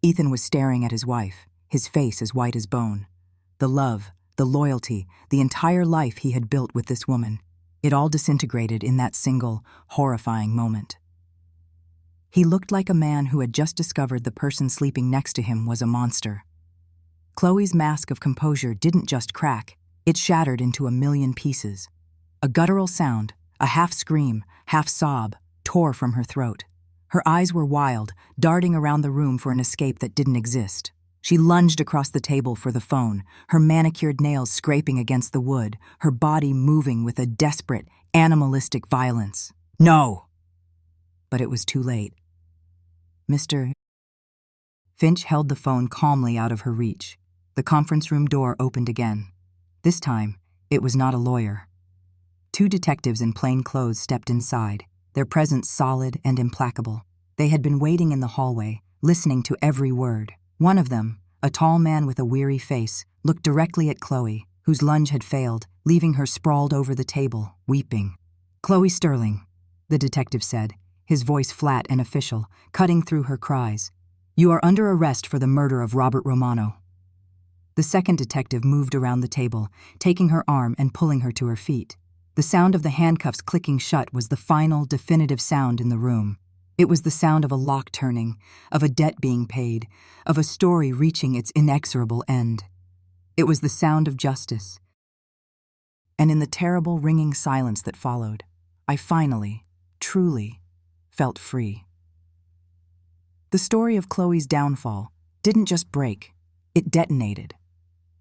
A: Ethan was staring at his wife, his face as white as bone. The love, the loyalty, the entire life he had built with this woman. It all disintegrated in that single, horrifying moment. He looked like a man who had just discovered the person sleeping next to him was a monster. Chloe's mask of composure didn't just crack, it shattered into a million pieces. A guttural sound, a half scream, half sob, tore from her throat. Her eyes were wild, darting around the room for an escape that didn't exist. She lunged across the table for the phone, her manicured nails scraping against the wood, her body moving with a desperate, animalistic violence. No! But it was too late. Mr. Finch held the phone calmly out of her reach. The conference room door opened again. This time, it was not a lawyer. 2 detectives in plain clothes stepped inside, their presence solid and implacable. They had been waiting in the hallway, listening to every word. One of them, a tall man with a weary face, looked directly at Chloe, whose lunge had failed, leaving her sprawled over the table, weeping. Chloe Sterling, the detective said, his voice flat and official, cutting through her cries. You are under arrest for the murder of Robert Romano. The second detective moved around the table, taking her arm and pulling her to her feet. The sound of the handcuffs clicking shut was the final, definitive sound in the room. It was the sound of a lock turning, of a debt being paid, of a story reaching its inexorable end. It was the sound of justice. And in the terrible, ringing silence that followed, I finally, truly, felt free. The story of Chloe's downfall didn't just break, it detonated.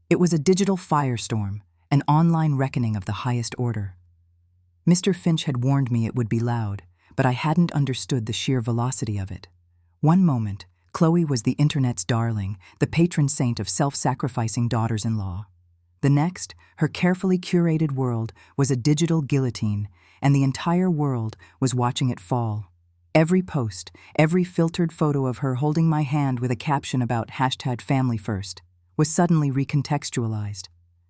A: It was a digital firestorm, an online reckoning of the highest order. Mr. Finch had warned me it would be loud, but I hadn't understood the sheer velocity of it. One moment, Chloe was the internet's darling, the patron saint of self-sacrificing daughters-in-law. The next, her carefully curated world was a digital guillotine, and the entire world was watching it fall. Every post, every filtered photo of her holding my hand with a caption about #FamilyFirst was suddenly recontextualized.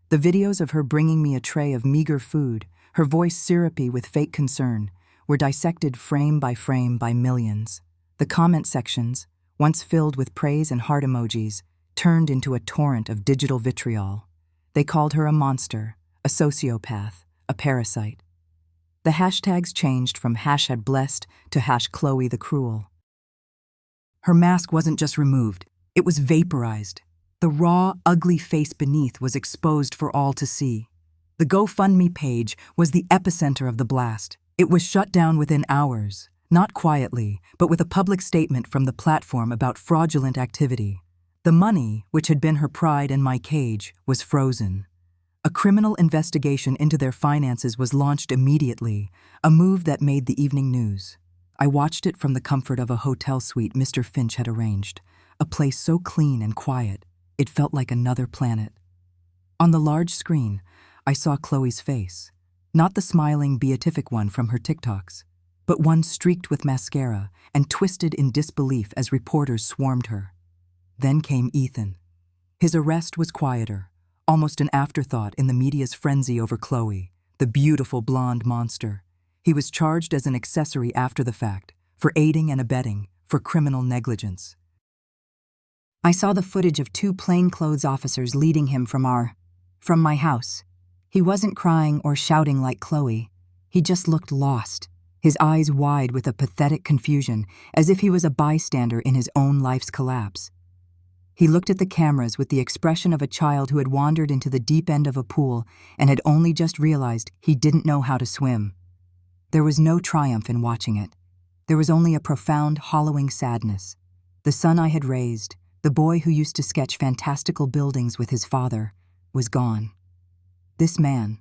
A: The videos of her bringing me a tray of meager food, her voice syrupy with fake concern, were dissected frame by millions. The comment sections, once filled with praise and heart emojis, turned into a torrent of digital vitriol. They called her a monster, a sociopath, a parasite. The hashtags changed from #blessed to #Chloe the Cruel. Her mask wasn't just removed, it was vaporized. The raw, ugly face beneath was exposed for all to see. The GoFundMe page was the epicenter of the blast. It was shut down within hours, not quietly, but with a public statement from the platform about fraudulent activity. The money, which had been her pride and my cage, was frozen. A criminal investigation into their finances was launched immediately, a move that made the evening news. I watched it from the comfort of a hotel suite Mr. Finch had arranged, a place so clean and quiet, it felt like another planet. On the large screen, I saw Chloe's face, not the smiling, beatific one from her TikToks, but one streaked with mascara and twisted in disbelief as reporters swarmed her. Then came Ethan. His arrest was quieter, almost an afterthought in the media's frenzy over Chloe, the beautiful blonde monster. He was charged as an accessory after the fact, for aiding and abetting, for criminal negligence. I saw the footage of two plainclothes officers leading him from my house. He wasn't crying or shouting like Chloe. He just looked lost, his eyes wide with a pathetic confusion, as if he was a bystander in his own life's collapse. He looked at the cameras with the expression of a child who had wandered into the deep end of a pool and had only just realized he didn't know how to swim. There was no triumph in watching it. There was only a profound, hollowing sadness. The son I had raised, the boy who used to sketch fantastical buildings with his father, was gone. This man,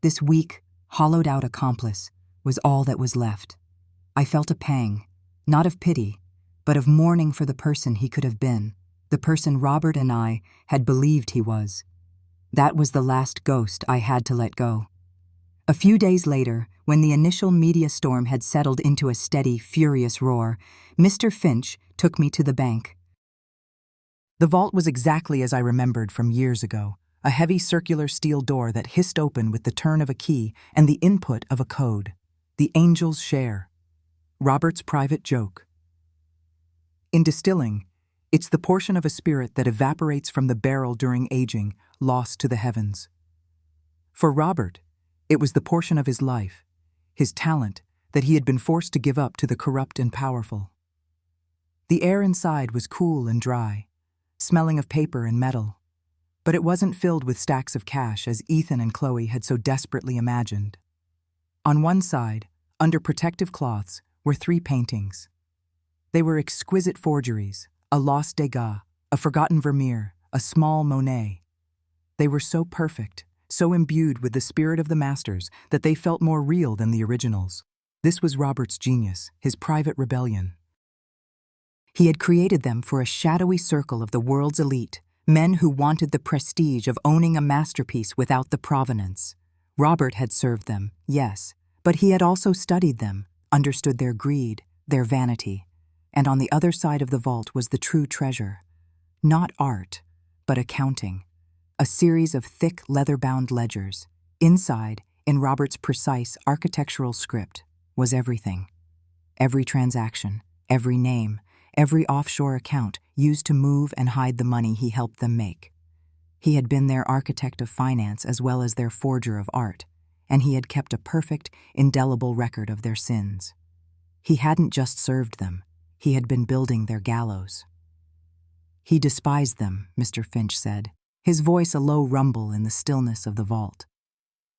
A: this weak, hollowed-out accomplice, was all that was left. I felt a pang, not of pity, but of mourning for the person he could have been, the person Robert and I had believed he was. That was the last ghost I had to let go. A few days later, when the initial media storm had settled into a steady, furious roar, Mr. Finch took me to the bank. The vault was exactly as I remembered from years ago, a heavy circular steel door that hissed open with the turn of a key and the input of a code. The angel's share. Robert's private joke. In distilling, it's the portion of a spirit that evaporates from the barrel during aging, lost to the heavens. For Robert, it was the portion of his life, his talent, that he had been forced to give up to the corrupt and powerful. The air inside was cool and dry, smelling of paper and metal, but it wasn't filled with stacks of cash as Ethan and Chloe had so desperately imagined. On one side, under protective cloths, were 3 paintings. They were exquisite forgeries, a lost Degas, a forgotten Vermeer, a small Monet. They were so perfect, so imbued with the spirit of the masters, that they felt more real than the originals. This was Robert's genius, his private rebellion. He had created them for a shadowy circle of the world's elite, men who wanted the prestige of owning a masterpiece without the provenance. Robert had served them, yes, but he had also studied them, understood their greed, their vanity. And on the other side of the vault was the true treasure. Not art, but accounting. A series of thick, leather-bound ledgers. Inside, in Robert's precise architectural script, was everything. Every transaction, every name, every offshore account used to move and hide the money he helped them make. He had been their architect of finance as well as their forger of art, and he had kept a perfect, indelible record of their sins. He hadn't just served them. He had been building their gallows. He despised them, Mr. Finch said, his voice a low rumble in the stillness of the vault.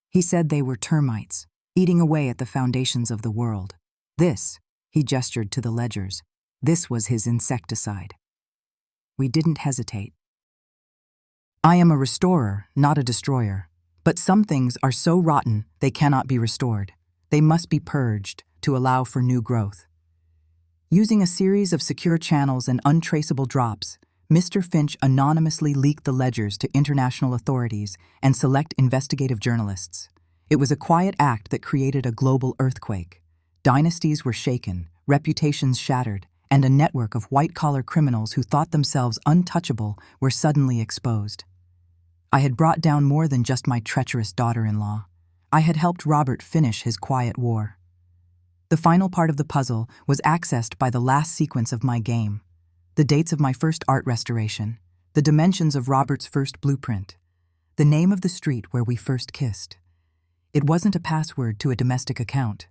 A: He said they were termites, eating away at the foundations of the world. This, he gestured to the ledgers, this was his insecticide. We didn't hesitate. I am a restorer, not a destroyer, but some things are so rotten they cannot be restored. They must be purged to allow for new growth. Using a series of secure channels and untraceable drops, Mr. Finch anonymously leaked the ledgers to international authorities and select investigative journalists. It was a quiet act that created a global earthquake. Dynasties were shaken, reputations shattered, and a network of white-collar criminals who thought themselves untouchable were suddenly exposed. I had brought down more than just my treacherous daughter-in-law. I had helped Robert finish his quiet war. The final part of the puzzle was accessed by the last sequence of my game. The dates of my first art restoration, the dimensions of Robert's first blueprint, the name of the street where we first kissed. It wasn't a password to a domestic account.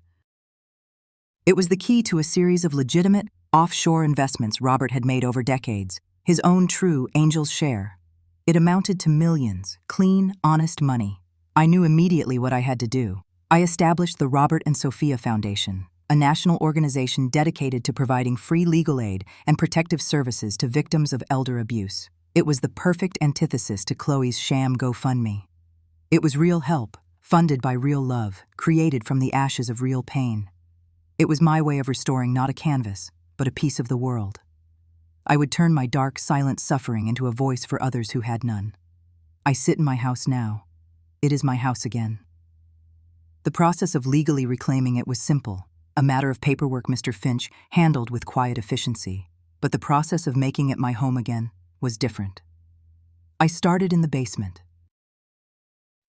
A: It was the key to a series of legitimate, offshore investments Robert had made over decades, his own true angel's share. It amounted to millions, clean, honest money. I knew immediately what I had to do. I established the Robert and Sophia Foundation, a national organization dedicated to providing free legal aid and protective services to victims of elder abuse. It was the perfect antithesis to Chloe's sham GoFundMe. It was real help, funded by real love, created from the ashes of real pain. It was my way of restoring not a canvas, but a piece of the world. I would turn my dark, silent suffering into a voice for others who had none. I sit in my house now. It is my house again. The process of legally reclaiming it was simple, a matter of paperwork Mr. Finch handled with quiet efficiency. But the process of making it my home again was different. I started in the basement.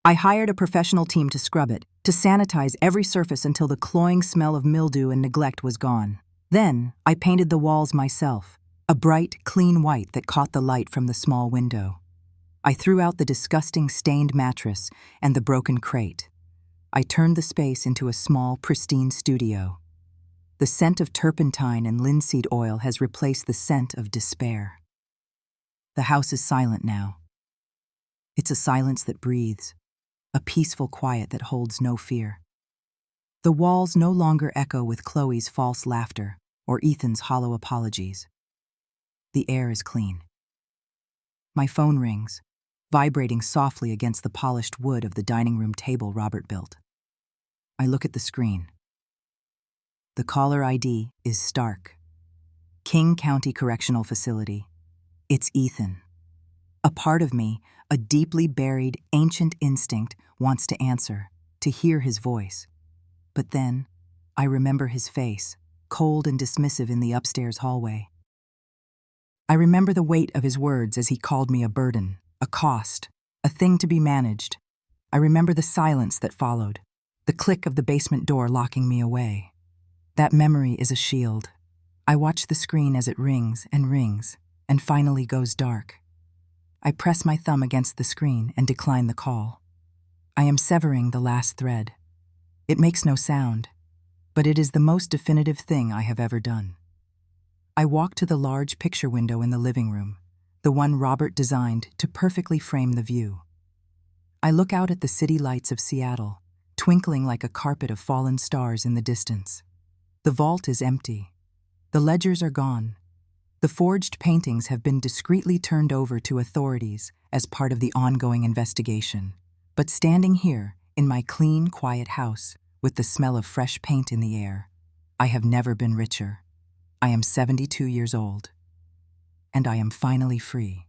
A: I hired a professional team to scrub it, to sanitize every surface until the cloying smell of mildew and neglect was gone. Then, I painted the walls myself, a bright, clean white that caught the light from the small window. I threw out the disgusting stained mattress and the broken crate. I turned the space into a small, pristine studio. The scent of turpentine and linseed oil has replaced the scent of despair. The house is silent now. It's a silence that breathes, a peaceful quiet that holds no fear. The walls no longer echo with Chloe's false laughter or Ethan's hollow apologies. The air is clean. My phone rings, vibrating softly against the polished wood of the dining room table Robert built. I look at the screen. The caller ID is Stark. King County Correctional Facility. It's Ethan. A part of me, a deeply buried, ancient instinct, wants to answer, to hear his voice. But then, I remember his face, cold and dismissive in the upstairs hallway. I remember the weight of his words as he called me a burden, a cost, a thing to be managed. I remember the silence that followed, the click of the basement door locking me away. That memory is a shield. I watch the screen as it rings, and finally goes dark. I press my thumb against the screen and decline the call. I am severing the last thread. It makes no sound, but it is the most definitive thing I have ever done. I walk to the large picture window in the living room, the one Robert designed to perfectly frame the view. I look out at the city lights of Seattle, twinkling like a carpet of fallen stars in the distance. The vault is empty. The ledgers are gone. The forged paintings have been discreetly turned over to authorities as part of the ongoing investigation. But standing here, in my clean, quiet house, with the smell of fresh paint in the air, I have never been richer. I am 72 years old, and I am finally free.